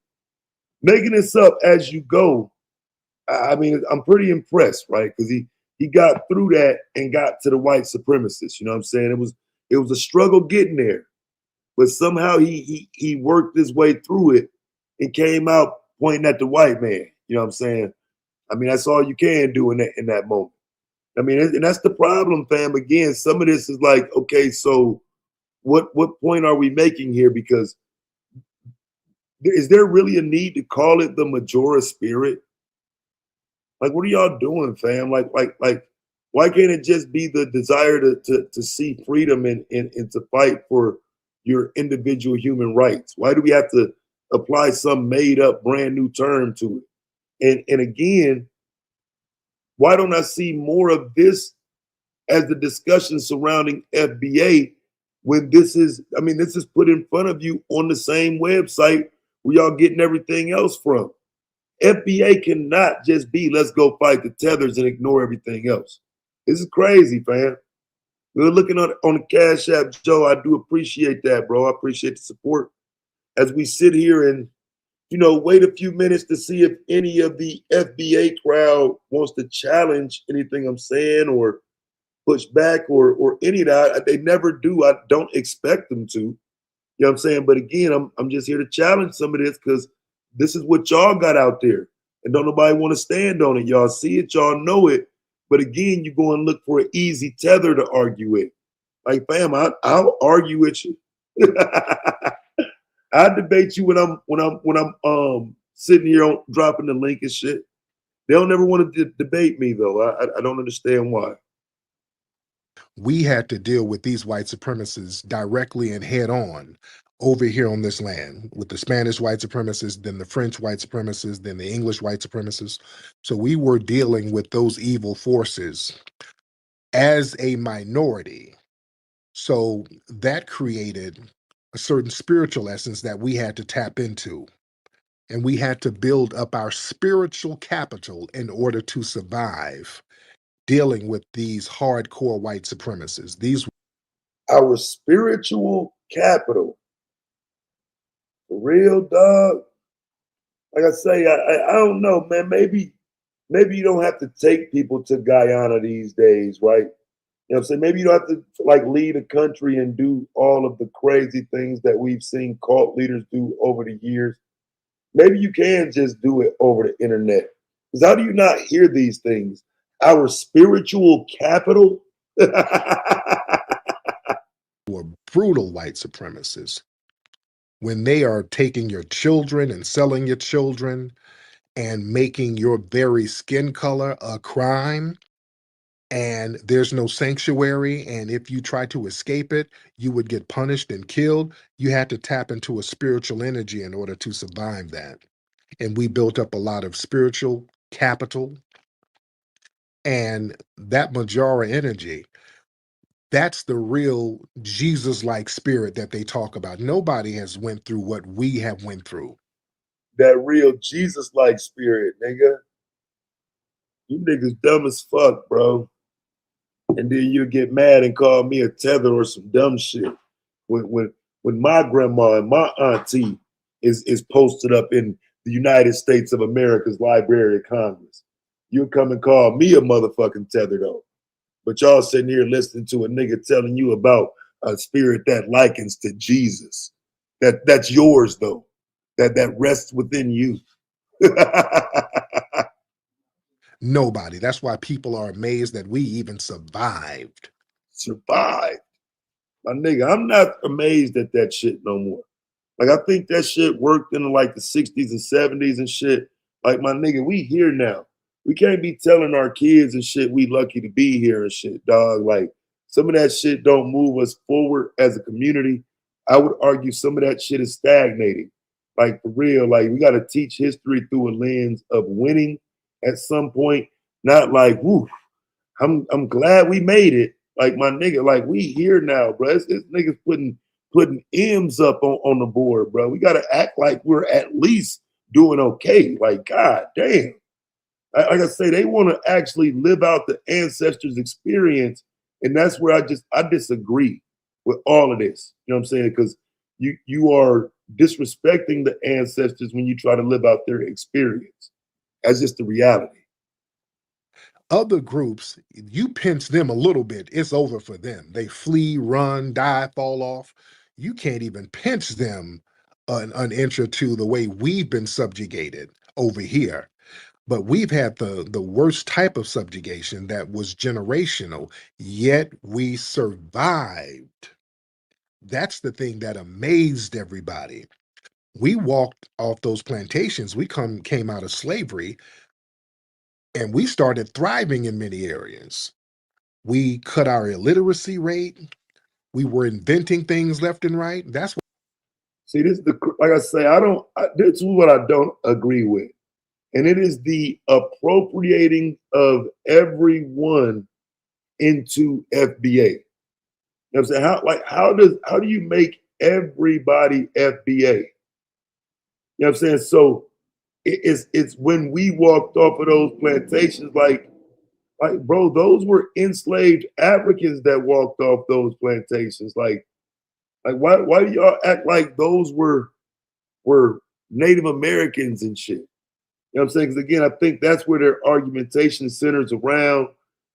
making this up as you go, I mean, I'm pretty impressed, right? Because he got through that and got to the white supremacists. You know what I'm saying? It was a struggle getting there, but somehow he worked his way through it and came out pointing at the white man. You know what I'm saying? I mean, that's all you can do in that moment. I mean, and that's the problem, fam. Again, some of this is like, okay, so what point are we making here? Because is there really a need to call it the Mojaura spirit? Like, what are y'all doing, fam? Like, why can't it just be the desire to see freedom and to fight for your individual human rights? Why do we have to apply some made up brand new term to it? And again, why don't I see more of this as the discussion surrounding FBA when this is, I mean, this is put in front of you on the same website where y'all getting everything else from. FBA cannot just be let's go fight the tethers and ignore everything else. This is crazy, fam. We're looking on the Cash App, Joe. I do appreciate that, bro. I appreciate the support as we sit here and wait a few minutes to see if any of the FBA crowd wants to challenge anything I'm saying or push back or any of that. They never do. I don't expect them to. You know what I'm saying? But again, I'm just here to challenge some of this because this is what y'all got out there. And don't nobody want to stand on it. Y'all see it, y'all know it. But again, you go and look for an easy tether to argue with. Like, fam, I'll argue with you. I debate you when I'm sitting here dropping the link and shit. They don't ever want to debate me though. I don't understand why. We had to deal with these white supremacists directly and head on over here on this land with the Spanish white supremacists, then the French white supremacists, then the English white supremacists. So we were dealing with those evil forces as a minority. So that created a certain spiritual essence that we had to tap into. And we had to build up our spiritual capital in order to survive dealing with these hardcore white supremacists. These Our spiritual capital. For real, dog. Like I say, I don't know, man. Maybe you don't have to take people to Guyana these days, right? You know what I'm saying? Maybe you don't have to like lead a country and do all of the crazy things that we've seen cult leaders do over the years. Maybe you can just do it over the internet. Because how do you not hear these things? Our spiritual capital. were brutal white supremacists when they are taking your children and selling your children and making your very skin color a crime, and there's no sanctuary, and if you try to escape it you would get punished and killed. You had to tap into a spiritual energy in order to survive that, and we built up a lot of spiritual capital. And that Majora energy, that's the real Jesus-like spirit that they talk about. Nobody has went through what we have went through. That real Jesus-like spirit, nigga. You niggas dumb as fuck, bro. And then you get mad and call me a tether or some dumb shit. When my grandma and my auntie is posted up in the United States of America's Library of Congress, you come and call me a motherfucking tether though. But y'all sitting here listening to a nigga telling you about a spirit that likens to Jesus. That's yours though. That rests within you. Nobody. That's why people are amazed that we even survived. Survive. My nigga, I'm not amazed at that shit no more. Like, I think that shit worked in like the 60s and 70s and shit. Like, my nigga, we here now. We can't be telling our kids and shit we lucky to be here and shit, dog. Like, some of that shit don't move us forward as a community. I would argue some of that shit is stagnating. Like, for real, like, we got to teach history through a lens of winning at some point, not like, woo, I'm glad we made it. Like, my nigga, like, we here now, bro. It's niggas putting M's up on the board, bro. We gotta act like we're at least doing okay. Like, god damn. Like I say, they want to actually live out the ancestors' experience, and that's where I disagree with all of this. You know what I'm saying? Because you are disrespecting the ancestors when you try to live out their experience. That's just the reality. Other groups, you pinch them a little bit, it's over for them. They flee, run, die, fall off. You can't even pinch them an inch or two the way we've been subjugated over here. But we've had the worst type of subjugation that was generational, yet we survived. That's the thing that amazed everybody. We walked off those plantations. We came out of slavery, and we started thriving in many areas. We cut our illiteracy rate. We were inventing things left and right. That's See, this is like I say, this is what I don't agree with. And it is the appropriating of everyone into FBA. You know what I'm saying? How do you make everybody FBA? You know what I'm saying? So it's when we walked off of those plantations, like bro, those were enslaved Africans that walked off those plantations. Like why do y'all act like those were Native Americans and shit? You know what I'm saying? Because again, I think that's where their argumentation centers around,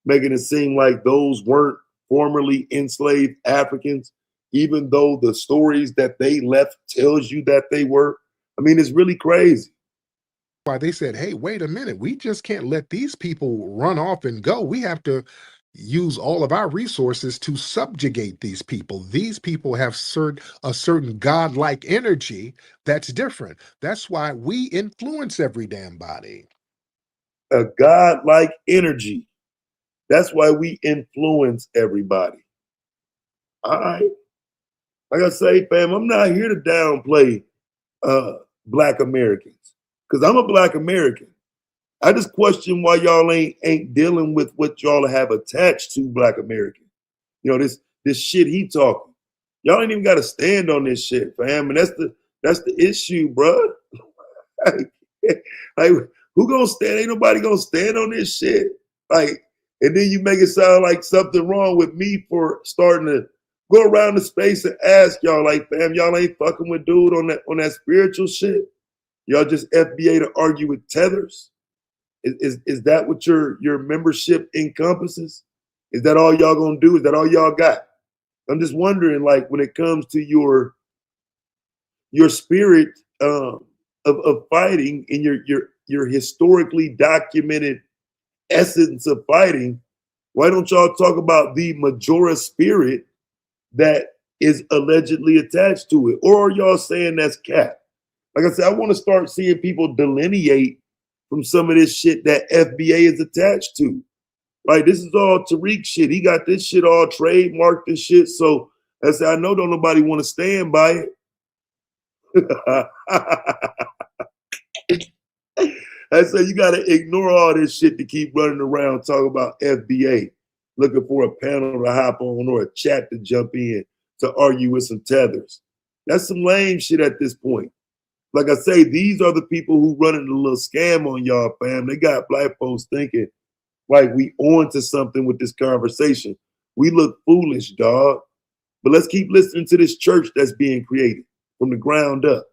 making it seem like those weren't formerly enslaved Africans, even though the stories that they left tells you that they were. I mean, it's really crazy. why they said, hey, wait a minute. We just can't let these people run off and go. We have to use all of our resources to subjugate these people. These people have a certain godlike energy that's different. That's why we influence every damn body. A godlike energy. That's why we influence everybody. All right. Like I say, fam, I'm not here to downplay Black Americans, because I'm a Black American. I just question why y'all ain't dealing with what y'all have attached to Black American. You know, this shit he talking. Y'all ain't even got to stand on this shit, fam. And that's the issue, bro. Like, who gonna stand? Ain't nobody gonna stand on this shit. Like, and then you make it sound like something wrong with me for starting to go around the space and ask y'all, like, fam, y'all ain't fucking with dude on that spiritual shit. Y'all just FBA to argue with tethers. Is that what your membership encompasses? Is that all y'all gonna do? Is that all y'all got? I'm just wondering, like, when it comes to your spirit of fighting and your historically documented essence of fighting, why don't y'all talk about the Mojaura spirit that is allegedly attached to it? Or are y'all saying that's cap? Like I said, I want to start seeing people delineate from some of this shit that FBA is attached to. Like, this is all Tariq shit. He got this shit all trademarked and shit. So I said, I know don't nobody want to stand by it. I said, you got to ignore all this shit to keep running around talking about FBA, looking for a panel to hop on or a chat to jump in to argue with some tethers. That's some lame shit at this point. Like I say, these are the people who running the little scam on y'all, fam. They got Black folks thinking like we on to something with this conversation. We look foolish, dog. But let's keep listening to this church that's being created from the ground up.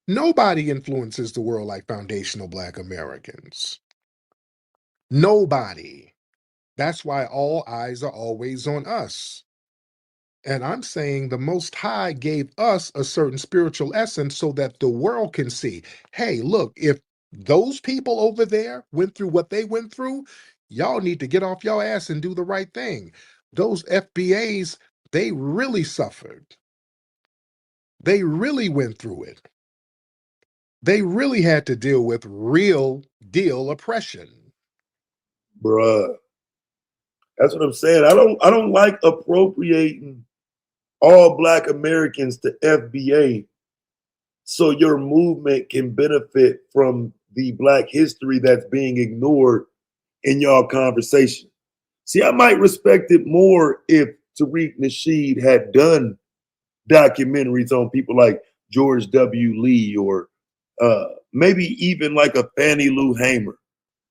Nobody influences the world like foundational Black Americans. Nobody. That's why all eyes are always on us. And I'm saying the Most High gave us a certain spiritual essence so that the world can see, hey, look, if those people over there went through what they went through, y'all need to get off your ass and do the right thing. Those FBAs, they really suffered. They really went through it. They really had to deal with real deal oppression. Bruh. That's what I'm saying. I don't like appropriating all Black Americans to FBA so your movement can benefit from the Black history that's being ignored in y'all conversation. See, I might respect it more if Tariq Nasheed had done documentaries on people like George W. Lee or maybe even like a Fannie Lou Hamer.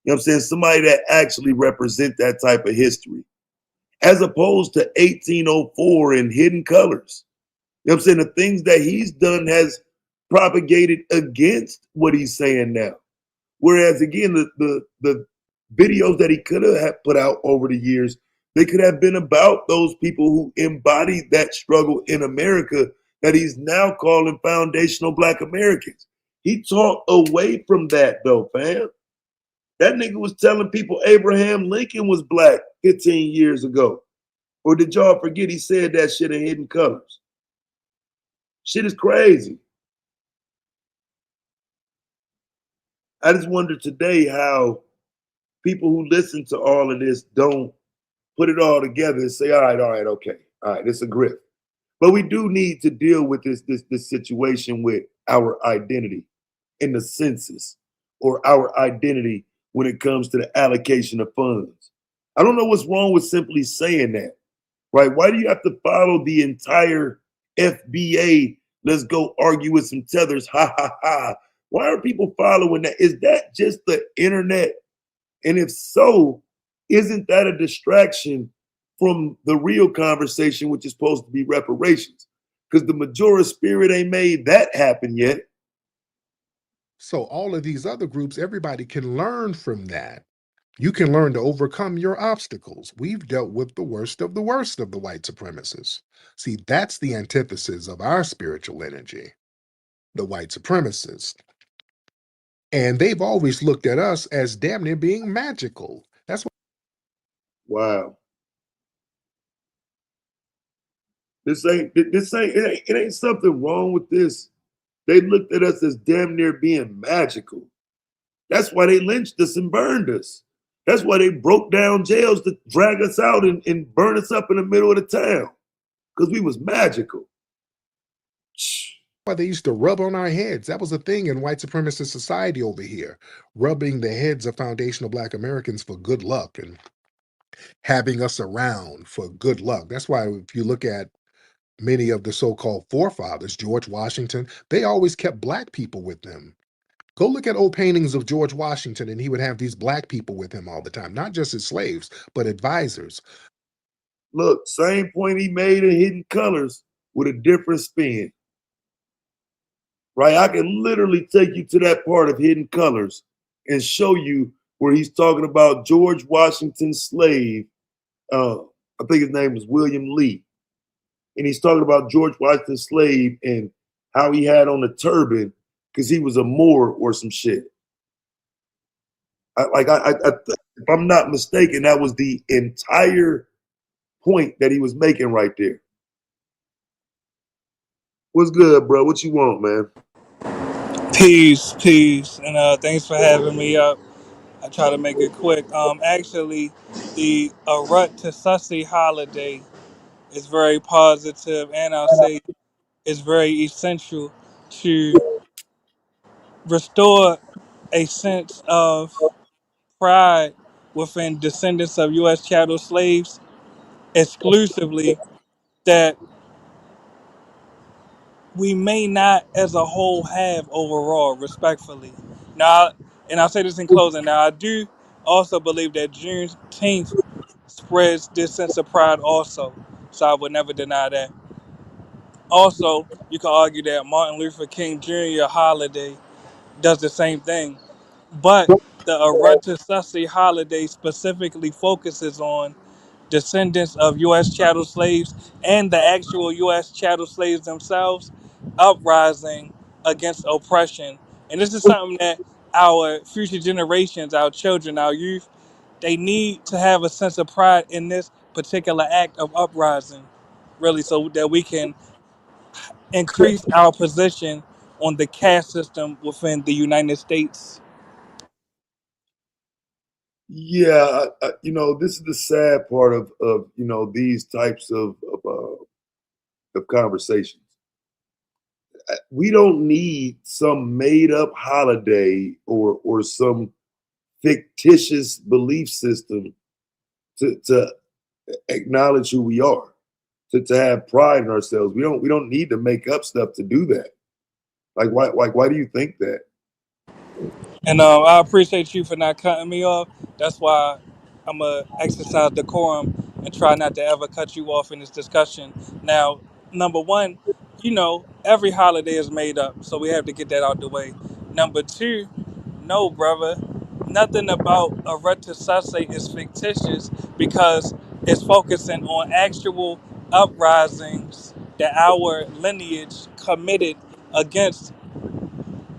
You know what I'm saying? Somebody that actually represent that type of history, as opposed to 1804 and Hidden Colors. You know what I'm saying? The things that he's done has propagated against what he's saying now. Whereas again, the videos that he could have put out over the years, they could have been about those people who embodied that struggle in America that he's now calling foundational Black Americans. He talked away from that though, fam. That nigga was telling people Abraham Lincoln was Black 15 years ago. Or did y'all forget he said that shit in Hidden Colors? Shit is crazy. I just wonder today how people who listen to all of this don't put it all together and say, all right, okay, all right, it's a grip. But we do need to deal with this situation with our identity in the census or our identity when it comes to the allocation of funds. I don't know what's wrong with simply saying that, right? Why do you have to follow the entire FBA? Let's go argue with some tethers. Ha ha ha. Why are people following that? Is that just the internet? And if so, isn't that a distraction from the real conversation, which is supposed to be reparations? Because the Mojaura spirit ain't made that happen yet. So all of these other groups, everybody can learn from that. You can learn to overcome your obstacles. We've dealt with the worst of the white supremacists. See, that's the antithesis of our spiritual energy, the white supremacists. And they've always looked at us as damn near being magical. That's why. Wow. It ain't something wrong with this. They looked at us as damn near being magical. That's why they lynched us and burned us. That's why they broke down jails to drag us out and burn us up in the middle of the town. Because we was magical. Why they used to rub on our heads. That was a thing in white supremacist society over here, rubbing the heads of foundational Black Americans for good luck and having us around for good luck. That's why if you look at many of the so-called forefathers, George Washington, they always kept Black people with them. Go look at old paintings of George Washington, and he would have these Black people with him all the time, not just his slaves, but advisors. Look, same point he made in Hidden Colors with a different spin. Right? I can literally take you to that part of Hidden Colors and show you where he's talking about George Washington's slave. I think his name was William Lee. And he's talking about George Washington's slave and how he had on a turban because he was a Moor or some shit. If I'm not mistaken, that was the entire point that he was making right there. What's good, bro? What you want, man? Peace, peace, and thanks for having me up. I try to make it quick. Actually, the Arutisuse holiday is very positive, and I'll say it's very essential to restore a sense of pride within descendants of U.S. chattel slaves, exclusively that we may not as a whole have overall, respectfully. Now, and I'll say this in closing. Now, I do also believe that Juneteenth spreads this sense of pride also. So I would never deny that. Also, you can argue that Martin Luther King Jr. holiday does the same thing. But the Arutisuse holiday specifically focuses on descendants of U.S. chattel slaves and the actual U.S. chattel slaves themselves uprising against oppression. And this is something that our future generations, our children, our youth, they need to have a sense of pride in this particular act of uprising, really, so that we can increase our position on the caste system within the United States. Yeah, this is the sad part of these types of conversations. We don't need some made up holiday or some fictitious belief system to acknowledge who we are, to have pride in ourselves. We don't need to make up stuff to do that. Why do you think that? And I appreciate you for not cutting me off. That's why I'm going to exercise decorum and try not to ever cut you off in this discussion. Now, number one, every holiday is made up, so we have to get that out the way. Number two, no, brother, nothing about a reticence is fictitious because it's focusing on actual uprisings that our lineage committed against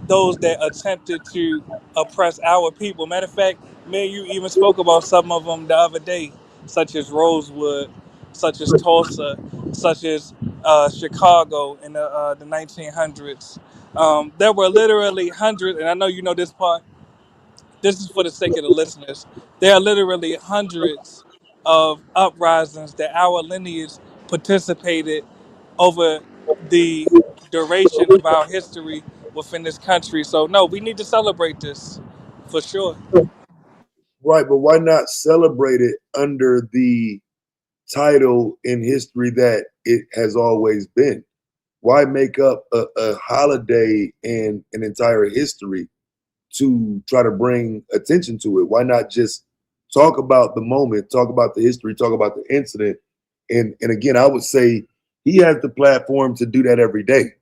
those that attempted to oppress our people. Matter of fact, me and you even spoke about some of them the other day, such as Rosewood. such as Tulsa, such as Chicago in the 1900s. There were literally hundreds, and I know you know this part. This is for the sake of the listeners. There are literally hundreds of uprisings that our lineage participated over the duration of our history within this country. So no, we need to celebrate this for sure. Right, but why not celebrate it under the title in history that it has always been? Why make up a holiday and an entire history to try to bring attention to it? Why not just talk about the moment, talk about the history, talk about the incident? And again, I would say he has the platform to do that every day.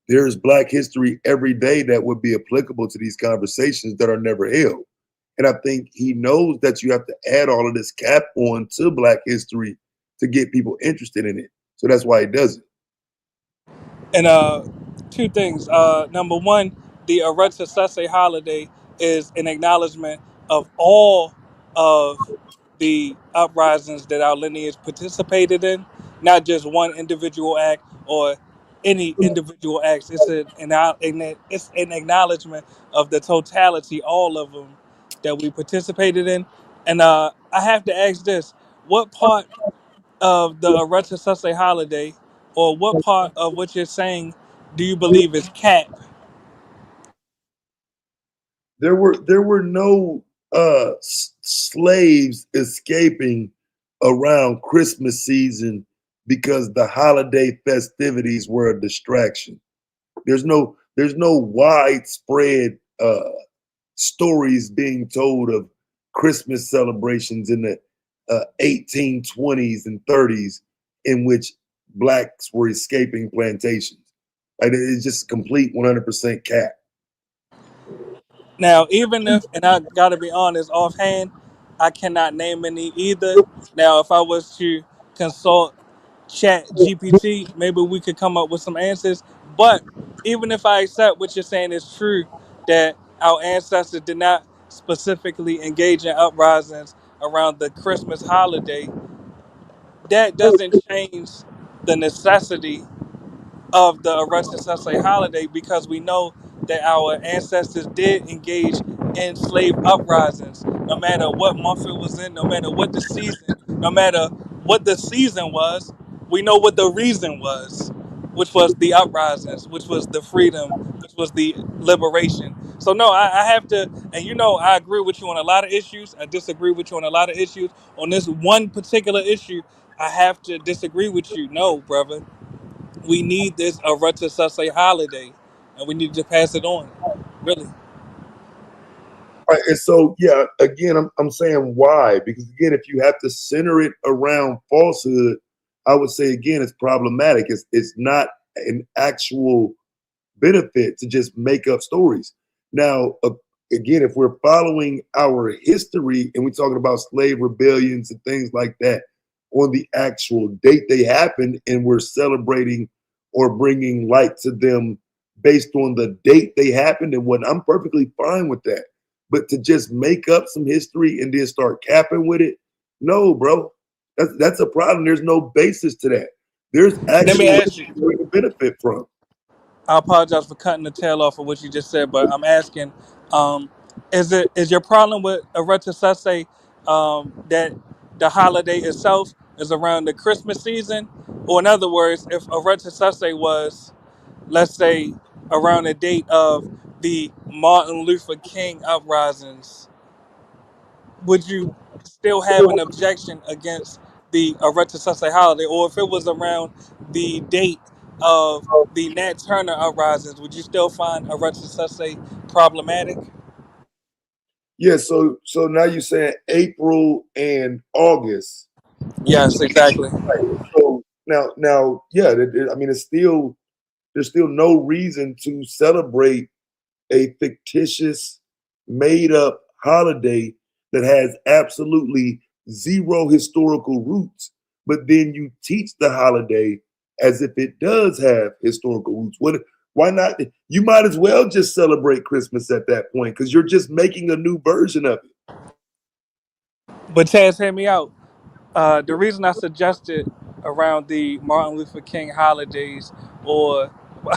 There's Black history every day that would be applicable to these conversations that are never held. And I think he knows that you have to add all of this cap on to Black history to get people interested in it. So that's why he does it. And two things. Number one, the Arutisuse holiday is an acknowledgement of all of the uprisings that our lineage participated in, not just one individual act or any individual acts. It's an acknowledgement of the totality, all of them that we participated in. And I have to ask this: what part of the Arutisase holiday, or what part of what you're saying, do you believe is cap? There were no slaves escaping around Christmas season because the holiday festivities were a distraction. There's no widespread stories being told of Christmas celebrations in the 1820s and 30s in which blacks were escaping plantations. Like, it's just complete 100% cap. Now, even if, and I gotta be honest, offhand, I cannot name any either. Now, if I was to consult Chat GPT, maybe we could come up with some answers. But even if I accept what you're saying is true, that our ancestors did not specifically engage in uprisings around the Christmas holiday, that doesn't change the necessity of the Arrested Suspect holiday, because we know that our ancestors did engage in slave uprisings, no matter what month it was in, no matter what the season, no matter what the season was. We know what the reason was, which was the uprisings, which was the freedom, which was the liberation. So no, I have to, and I agree with you on a lot of issues. I disagree with you on a lot of issues. On this one particular issue, I have to disagree with you. No, brother, we need this Arata Sase holiday, and we need to pass it on. Really. Right, and so, yeah, again, I'm saying why? Because again, if you have to center it around falsehood, I would say again, it's problematic. It's not an actual benefit to just make up stories. Now, again, if we're following our history and we're talking about slave rebellions and things like that on the actual date they happened, and we're celebrating or bringing light to them based on the date they happened and what, I'm perfectly fine with that. But to just make up some history and then start capping with it, no, bro, that's a problem. There's no basis to that. There's Let me actual ask you. history to benefit from. I apologize for cutting the tail off of what you just said, but I'm asking, um, is your problem with Arata Sase that the holiday itself is around the Christmas season, or in other words, if Arata Sase was, let's say, around the date of the Martin Luther King uprisings, would you still have an objection against the Areta Sase holiday? Or if it was around the date of the Nat Turner uprisings, would you still find Areta Sase problematic? Yeah, so now you're saying April and August. Yes, exactly. So now, yeah, I mean, there's still no reason to celebrate a fictitious, made up holiday that has absolutely zero historical roots. But then you teach the holiday as if it does have historical roots. Why not? You might as well just celebrate Christmas at that point because you're just making a new version of it. But Chaz, hear me out. The reason I suggested around the Martin Luther King holidays or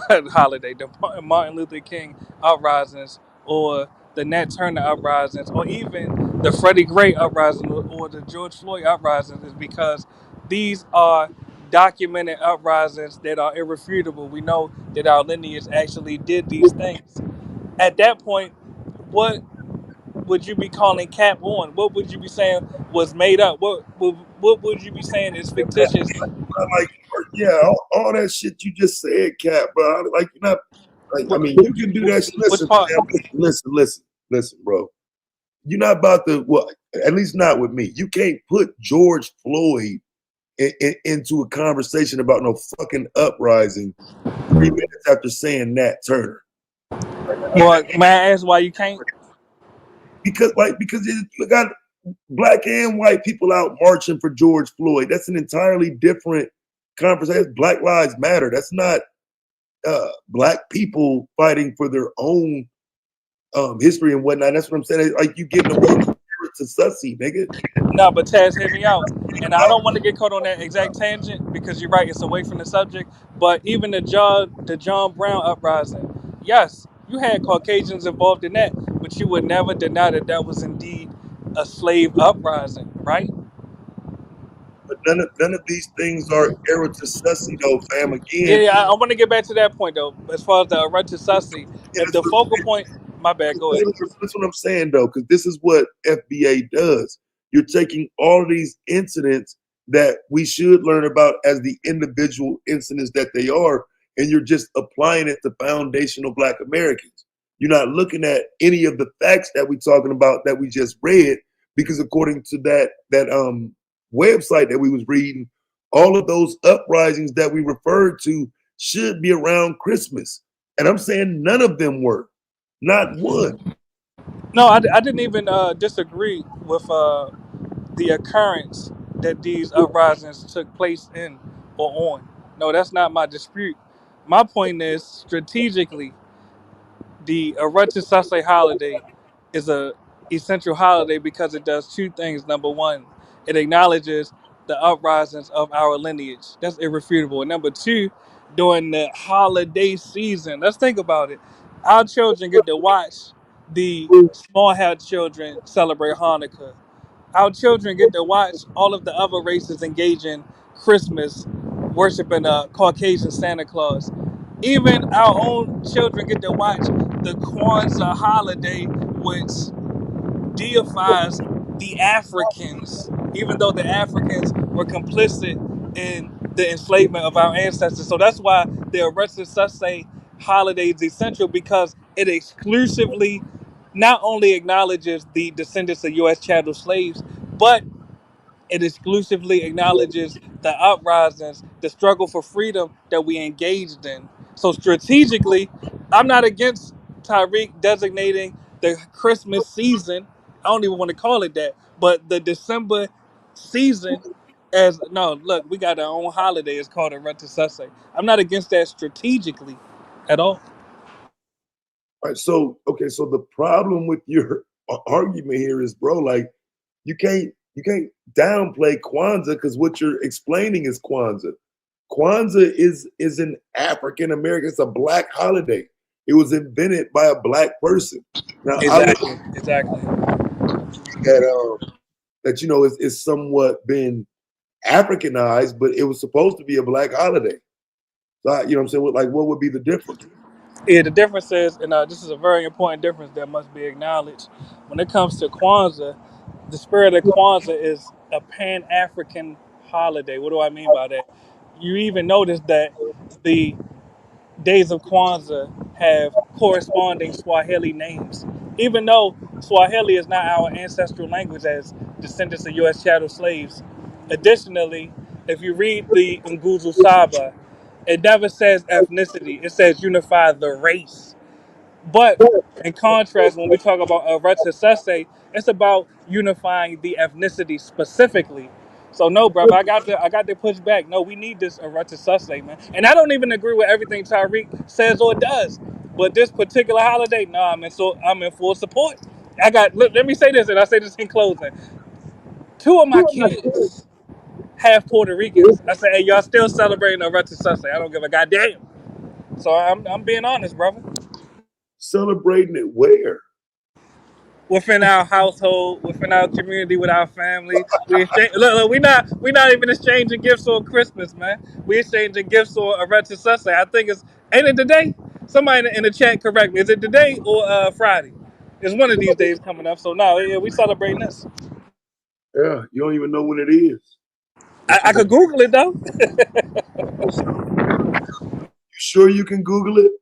the Martin Luther King uprisings or the Nat Turner uprisings or even the Freddie Gray uprising or the George Floyd uprisings is because these are documented uprisings that are irrefutable. We know that our lineage actually did these things. At that point, what would you be calling cap on? What would you be saying was made up? What would you be saying is fictitious? Like, yeah, all that shit you just said, Cap, bro. Like, you're not, like, I What, mean, you can do that shit. which Listen, part? fam, listen, bro. You're not about to, well, at least not with me. You can't put George Floyd into a conversation about no fucking uprising 3 minutes after saying Nat Turner. Well, may I ask why you can't? Because you got black and white people out marching for George Floyd. That's an entirely different conversation. Black Lives Matter. That's not black people fighting for their own history and whatnot. That's what I'm saying. Like, you getting away to sussy, nigga. No, but Taz, hear me out. And I don't want to get caught on that exact tangent because you're right, it's away from the subject. But even the John Brown uprising, yes, you had Caucasians involved in that, but you would never deny that that was indeed a slave uprising, right? But none of these things are era to sussy though, fam. Yeah, Again, yeah, I want to get back to that point though. As far as the Arutisuse, and if the focal point, my bad, go ahead. that's what I'm saying though, because this is what FBA does. You're taking all of these incidents that we should learn about as the individual incidents that they are, and you're just applying it to foundational Black Americans. You're not looking at any of the facts that we're talking about that we just read, because according to that website that we was reading, all of those uprisings that we referred to should be around Christmas, and I'm saying none of them were. Not one. No, I didn't even disagree with the occurrence that these uprisings took place in or on. No, that's not my dispute. My point is strategically, the Arutisase holiday is a essential holiday because it does two things. Number one, it acknowledges the uprisings of our lineage. That's irrefutable. And number two, during the holiday season, let's think about it. Our children get to watch the small hat children celebrate Hanukkah. Our children get to watch all of the other races engage in Christmas, worshiping a Caucasian Santa Claus. Even our own children get to watch the Kwanzaa holiday, which deifies the Africans, even though the Africans were complicit in the enslavement of our ancestors. So that's why the Arrested Susay holiday is essential because it exclusively not only acknowledges the descendants of U.S. chattel slaves, but it exclusively acknowledges the uprisings, the struggle for freedom that we engaged in. So strategically, I'm not against Tariq designating the Christmas season. I don't even want to call it that, but the December season as no. Look, we got our own holiday. It's called a Rentasese. I'm not against that strategically at all. All right, so okay, so the problem with your argument here is, bro, like, you can't downplay Kwanzaa because what you're explaining is Kwanzaa. Kwanzaa is an African American. It's a black holiday. It was invented by a black person. Now I would Exactly. Exactly. that is somewhat been Africanized, but it was supposed to be a black holiday. So what I'm saying. What would be the difference? Yeah, the difference is, and this is a very important difference that must be acknowledged. When it comes to Kwanzaa, the spirit of Kwanzaa is a Pan African holiday. What do I mean by that? You even notice that the days of Kwanzaa have corresponding Swahili names, even though Swahili is not our ancestral language as descendants of U.S. chattel slaves. Additionally, if you read the Nguzu Saba, it never says ethnicity, it says unify the race. But in contrast, when we talk about Arutisase, it's about unifying the ethnicity specifically. So no, brother, I got to push back. No, we need this Arutisase, man. And I don't even agree with everything Tariq says or does. But this particular holiday, no, I'm in full support. Let me say this, and I say this in closing. Two of my kids half Puerto Ricans. I said, hey, y'all still celebrating Arutisuse. I don't give a goddamn. So I'm being honest, brother. Celebrating it where? Within our household, within our community, with our family, we exchange. Look, we not even exchanging gifts on Christmas, man. We exchanging gifts on Arutisuse. I think it's ain't it today? Somebody in the chat correct me. Is it today or Friday? It's one of these days coming up. So no, yeah, we celebrating this. Yeah, you don't even know when it is. I, But I could Google it though. you sure you can Google it?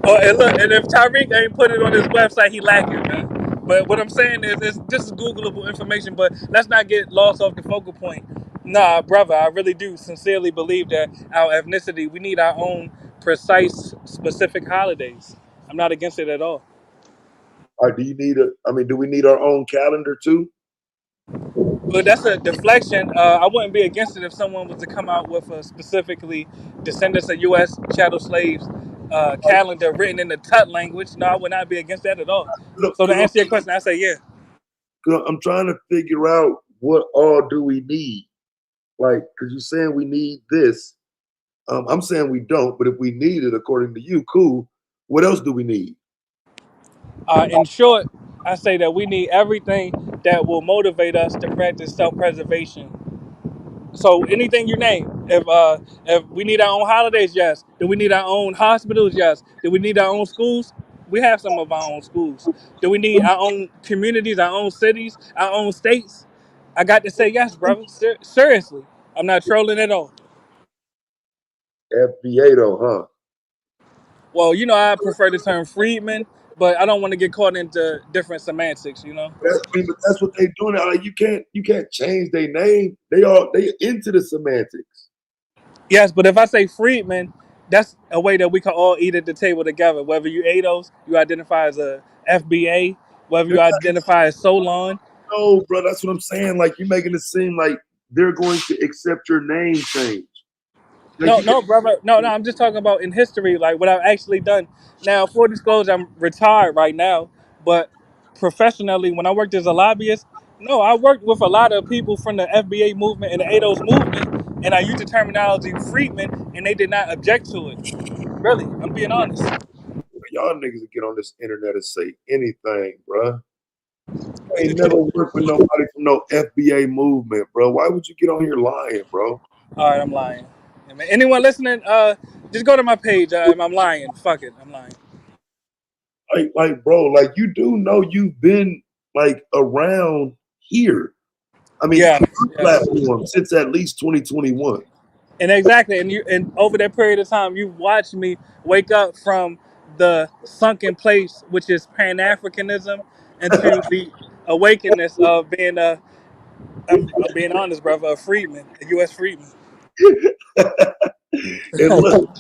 Oh, and look, and if Tariq ain't put it on his website, he lacking, man. But what I'm saying is, this is Googleable information. But let's not get lost off the focal point. Nah, brother, I really do sincerely believe that our ethnicity, we need our own precise, specific holidays. I'm not against it at all. Or do you need a? I mean, do we need our own calendar too? But that's a deflection. I wouldn't be against it if someone was to come out with a specifically descendants of U.S. chattel slaves calendar written in the Tut language. No, I would not be against that at all. So to Because answer your question, I say yeah. I'm trying to figure out what all do we need. Like, because you're saying we need this. I'm saying we don't, but if we need it, according to you, cool. What else do we need? In short, I say that we need everything that will motivate us to practice self-preservation. So anything you name, if we need our own holidays, yes. Do we need our own hospitals? Yes. Do we need our own schools? We have some of our own schools. Do we need our own communities, our own cities, our own states? I got to say yes, brother. Seriously, I'm not trolling at all. FBA though, huh? Well, I prefer the term freedman, but I don't want to get caught into different semantics. But that's what they doing. Like, you can't change their name. They into the semantics. Yes, but if I say freedman, that's a way that we can all eat at the table together. Whether you ADOS, you identify as a FBA, whether you identify as Solon. No, bro, that's what I'm saying. Like, you're making it seem like they're going to accept your name change. Like No, you can. no, brother. No, no, I'm just talking about in history, like what I've actually done. Now, full disclosure, I'm retired right now, but professionally, when I worked as a lobbyist, no, I worked with a lot of people from the FBA movement and the ADOS movement, and I used the terminology freedman, and they did not object to it. Really, I'm being honest. Y'all niggas that get on this internet and say anything, bro. I It's the ain't never truth. worked with nobody from no FBA movement, bro. Why would you get on here lying, bro? All right, I'm lying. I mean, anyone listening, just go to my page. I'm lying. Fuck it, I'm lying. Bro, like you do know you've been like around here. I mean, Yeah, yes, platform since at least 2021. and exactly. And over that period of time, you watched me wake up from the sunken place, which is Pan Africanism, into the awakeness of being a. I'm being honest, brother, a freedman, a U.S. freedman. And look,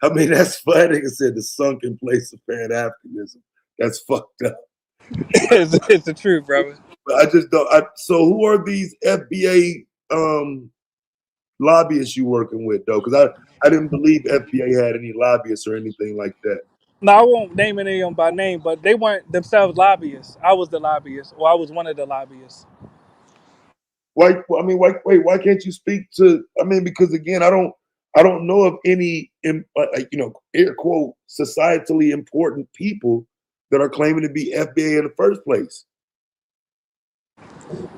I mean, that's funny. Nigga said the sunken place of Pan Africanism. That's fucked up. It's the truth, brother. But I just don't. So who are these FBA lobbyists you working with though? Because I didn't believe FBA had any lobbyists or anything like that. No, I won't name any of them by name, but they weren't themselves lobbyists. I was the lobbyist, or I was one of the lobbyists. Why? I mean, why? Wait, why can't you speak to? I mean, because again, I don't know of any, air quote, societally important people that are claiming to be FBA in the first place.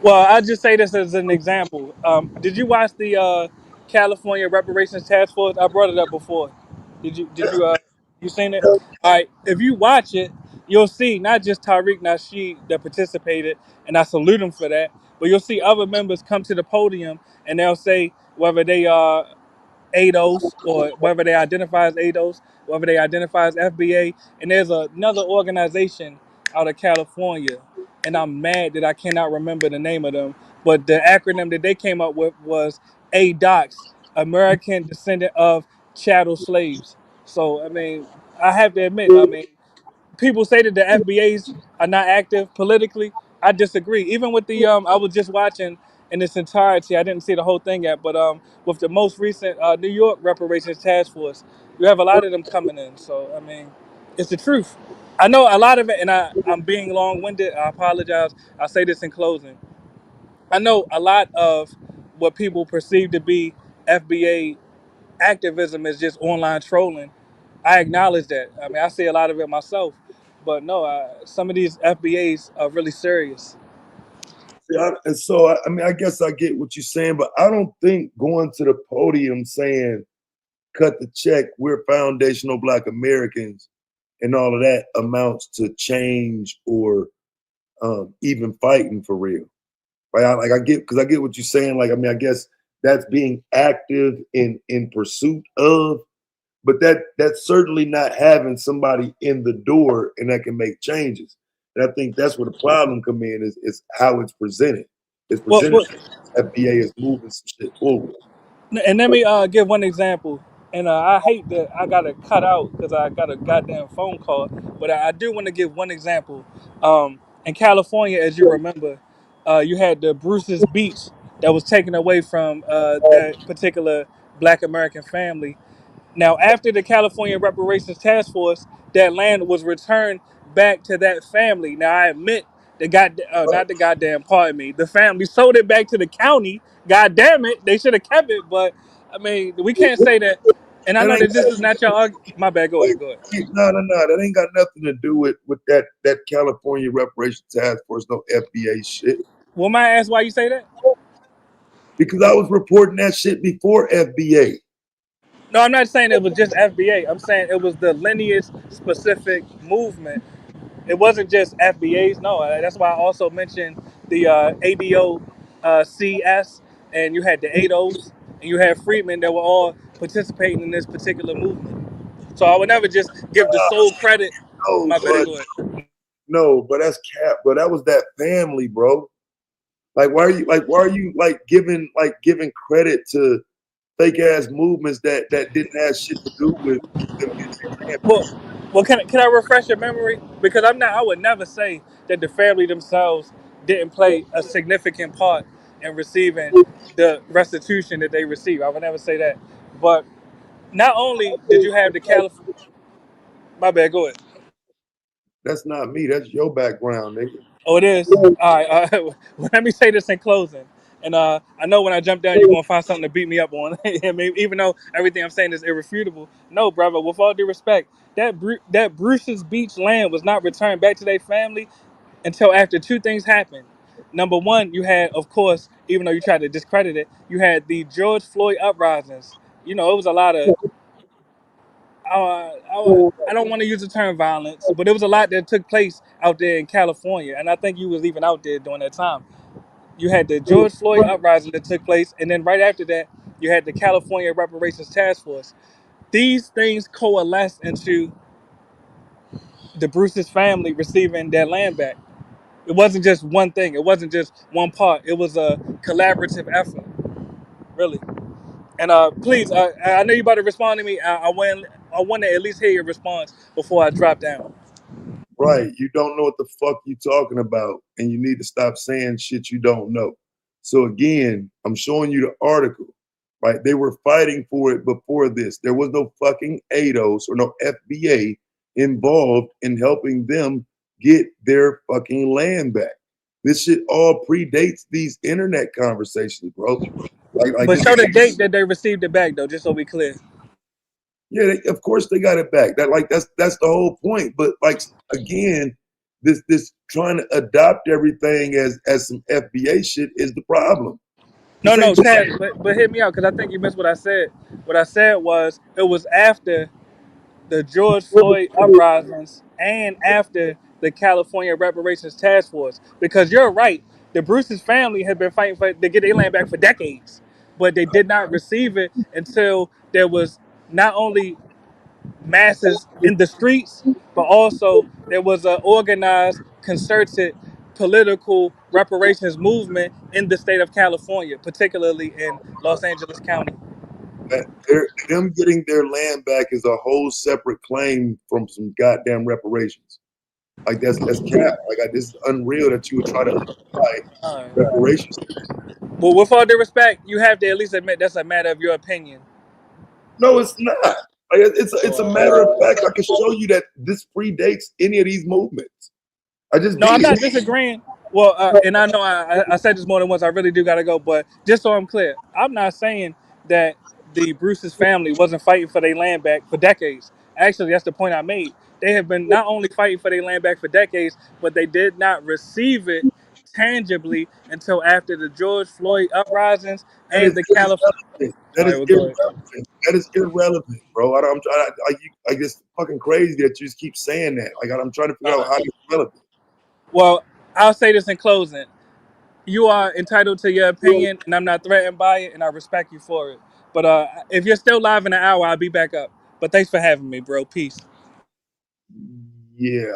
Well, I just say this as an example. Did you watch the California Reparations Task Force? I brought it up before. Did you seen it? All right. If you watch it, you'll see not just Tariq Nasheed that participated, and I salute him for that. But you'll see other members come to the podium and they'll say whether they are ADOS or whether they identify as ADOS, whether they identify as FBA. And there's another organization out of California, and I'm mad that I cannot remember the name of them. But the acronym that they came up with was ADOCS, American Descendant of Chattel Slaves. So, I mean, I have to admit, I mean, people say that the FBAs are not active politically. I disagree. Even with the I was just watching in its entirety. I didn't see the whole thing yet, but with the most recent New York Reparations Task Force, you have a lot of them coming in. So I mean, it's the truth. I know a lot of it, and I'm being long-winded. I apologize. I'll say this in closing. I know a lot of what people perceive to be FBA activism is just online trolling. I acknowledge that. I mean, I see a lot of it myself, but no, some of these FBAs are really serious. See, and so I mean, I guess I get what you're saying, but I don't think going to the podium saying "cut the check," we're foundational Black Americans, and all of that amounts to change or even fighting for real. Right? I get because I get what you're saying. Like, I mean, I guess that's being active in pursuit of, but that's certainly not having somebody in the door and that can make changes. And I think that's where the problem come in is how it's presented. It's Well, presented well FBA is moving some shit forward. and let me give one example. And I hate that I got to cut out because I got a goddamn phone call. But I do want to give one example. In California, as you remember, you had the Bruce's Beach that was taken away from that particular Black American family. Now, after the California Reparations Task Force, that land was returned back to that family. Now, I admit the not the goddamn, pardon me, the family sold it back to the county. God damn it, they should have kept it. But I mean, we can't say that. And I That know ain't that this is not your argument. My bad. Go ahead. Go ahead. no. That ain't got nothing to do with that California Reparation Task Force, no FBA shit. Well, may I ask why you say that? Because I was reporting that shit before FBA. No, I'm not saying it was just FBA. I'm saying it was the lineage specific movement. It wasn't just FBAs. No, that's why I also mentioned the ADO CS, and you had the ADOs, and you had freedmen that were all participating in this particular movement. So I would never just give the sole credit. No, My bad. but Go ahead. no, but that's cap, bro. That was that family, bro. Like, why are you giving credit to fake ass movements that didn't have shit to do with them getting their land back? Well, well, can I refresh your memory? Because I would never say that the family themselves didn't play a significant part in receiving the restitution that they received. I would never say that. But not only did you have the California, my bad, go ahead. That's not me. That's your background, nigga. Oh, it is. All right. Let me say this in closing. And I know when I jump down, you're gonna find something to beat me up on. I mean, even though everything I'm saying is irrefutable. No, brother. With all due respect, that Bruce's Beach land was not returned back to their family until after two things happened. Number one, you had, of course, even though you tried to discredit it, you had the George Floyd uprisings. You know, it was a lot of I don't want to use the term violence, but there was a lot that took place out there in California, and I think you was even out there during that time. You had the George Floyd uprising that took place, and then right after that, you had the California Reparations Task Force. These things coalesced into the Bruce's family receiving their land back. It wasn't just one thing. It wasn't just one part. It was a collaborative effort, really. And please, I know you about to respond to me. I want to at least hear your response before I drop down. Right. You don't know what the fuck you talking about, and you need to stop saying shit you don't know. So again, I'm showing you the article. Right. They were fighting for it before this. There was no fucking ADOS or no FBA involved in helping them get their fucking land back. This shit all predates these internet conversations, bro. Like But this. show the date that they received it back, though, just so we clear. Yeah, of course they got it back. That's the whole point. But like again, this trying to adopt everything as some FBA shit is the problem. No, This no, ain't just Taz, but hit me out because I think you missed what I said. What I said was it was after the George Floyd uprisings and after the California Reparations Task Force. Because you're right, the Bruce's family had been fighting to get their land back for decades, but they did not receive it until there was not only masses in the streets, but also there was an organized, concerted political reparations movement in the state of California, particularly in Los Angeles County. that them getting their land back is a whole separate claim from some goddamn reparations. Like that's cap. This is unreal that you would try to apply Uh, reparations to this. well, with all due respect, you have to at least admit that's a matter of your opinion. No, it's not. It's a matter of fact. I can show you that this predates any of these movements. I just No, I'm did. not disagreeing. Well, and I know I said this more than once. I really do got to go, but just so I'm clear, I'm not saying that the Bruce's family wasn't fighting for their land back for decades. Actually, that's the point I made. They have been not only fighting for their land back for decades, but they did not receive it tangibly until after the George Floyd uprisings That and is the California. irrelevant. All That right, is well, go ahead. irrelevant. That is irrelevant, bro. I'm trying. I guess fucking crazy that you just keep saying that. Like I'm trying to figure out how it's relevant. Well, I'll say this in closing. You are entitled to your opinion, and I'm not threatened by it, and I respect you for it. But if you're still live in an hour, I'll be back up. But thanks for having me, bro. Peace. Yeah.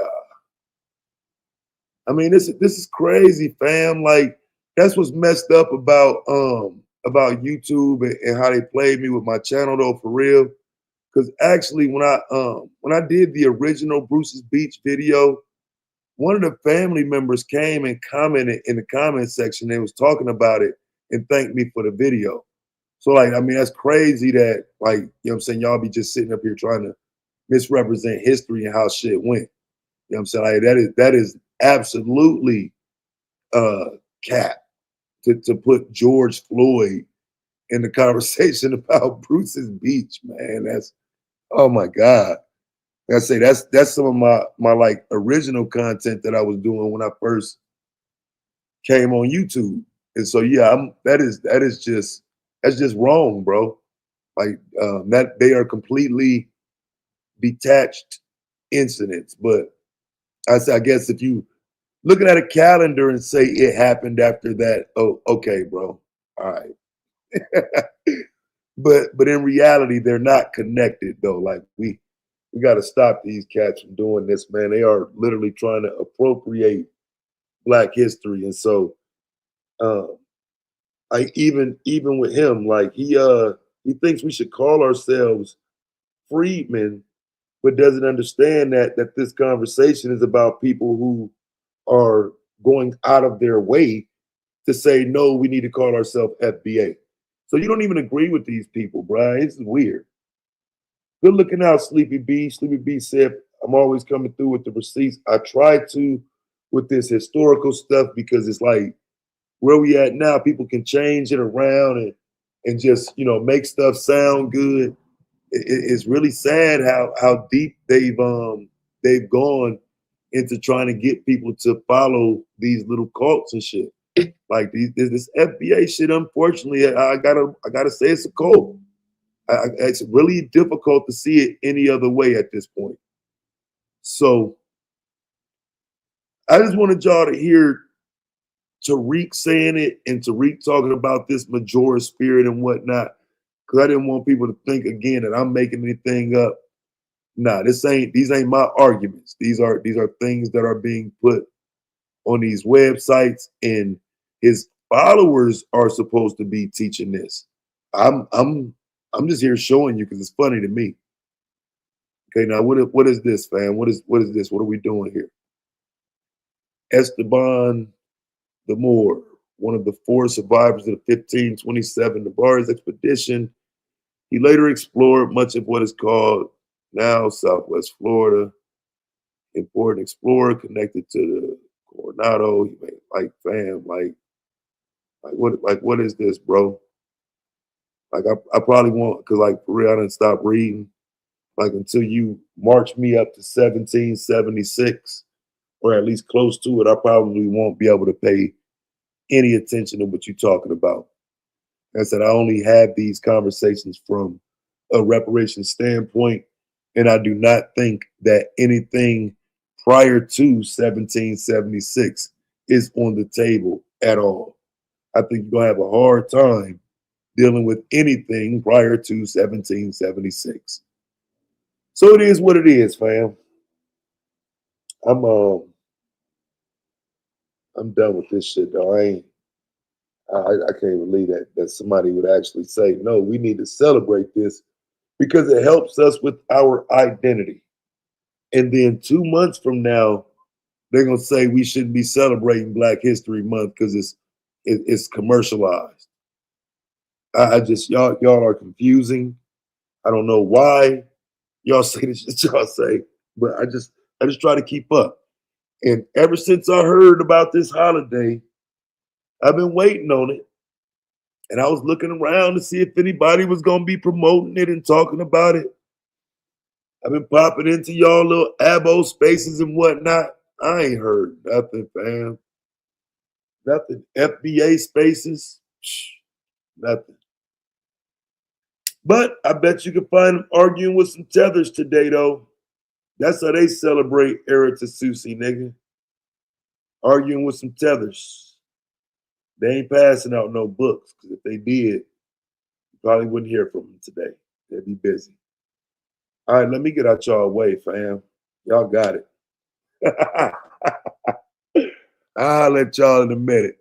I mean, this is crazy, fam. Like that's what's messed up about YouTube and how they played me with my channel though, for real. Because actually, when I did the original Bruce's Beach video, one of the family members came and commented in the comment section. They was talking about it and thanked me for the video. So like, I mean, that's crazy that like, you know what I'm saying, y'all be just sitting up here trying to misrepresent history and how shit went. You know what I'm saying? Like that is absolutely cap to put George Floyd in the conversation about Bruce's Beach, man. That's oh my God. Like I say that's some of my like original content that I was doing when I first came on YouTube. And so yeah, that is just that's just wrong, bro. Like that they are completely detached incidents. But I guess if you looking at a calendar and say it happened after that, oh, okay, bro. All right. but in reality, they're not connected though. Like we got to stop these cats from doing this, man. They are literally trying to appropriate Black history, and so like even with him, like he thinks we should call ourselves freedmen, but doesn't understand that this conversation is about people who are going out of their way to say no, we need to call ourselves FBA. So you don't even agree with these people, Brian. This is weird. Good looking out, Sleepy B. Sleepy B said, I'm always coming through with the receipts. I try to with this historical stuff because it's like where we at now, people can change it around and just, you know, make stuff sound good. It's really sad how deep they've gone into trying to get people to follow these little cults and shit. Like this FBA shit, unfortunately, I gotta say it's a cult. It's really difficult to see it any other way at this point. So I just wanted y'all to hear Tariq saying it and Tariq talking about this Mojaura spirit and whatnot, because I didn't want people to think again that I'm making anything up. Nah, these ain't my arguments. These are things that are being put on these websites, and his followers are supposed to be teaching this. I'm just here showing you because it's funny to me. Okay, now what is this, fam? What is this? What are we doing here? Esteban the Moor, one of the four survivors of the 1527 Navarre's expedition. He later explored much of what is called now Southwest Florida. Important explorer connected to the Coronado. Like fam, what is this, bro? Like I probably won't, because like for real, I didn't stop reading. Like until you march me up to 1776, or at least close to it, I probably won't be able to pay any attention to what you're talking about. Like I said, I only have these conversations from a reparations standpoint, and I do not think that anything prior to 1776 is on the table at all. I think you're gonna have a hard time dealing with anything prior to 1776. So it is what it is, fam. I'm um I'm done with this shit though. I can't believe that somebody would actually say, no, we need to celebrate this because it helps us with our identity. And then 2 months from now, they're gonna say we shouldn't be celebrating Black History Month because it's commercialized. I just y'all are confusing. I don't know why y'all say this shit y'all say, but I just try to keep up. And ever since I heard about this holiday, I've been waiting on it. And I was looking around to see if anybody was going to be promoting it and talking about it. I've been popping into y'all little abo spaces and whatnot. I ain't heard nothing, fam. Nothing. FBA spaces, nothing. But I bet you can find them arguing with some tethers today, though. That's how they celebrate Arutisuse, nigga. Arguing with some tethers. They ain't passing out no books, because if they did, you probably wouldn't hear from them today. They'd be busy. All right, let me get out y'all way, fam. Y'all got it. I'll let y'all in a minute.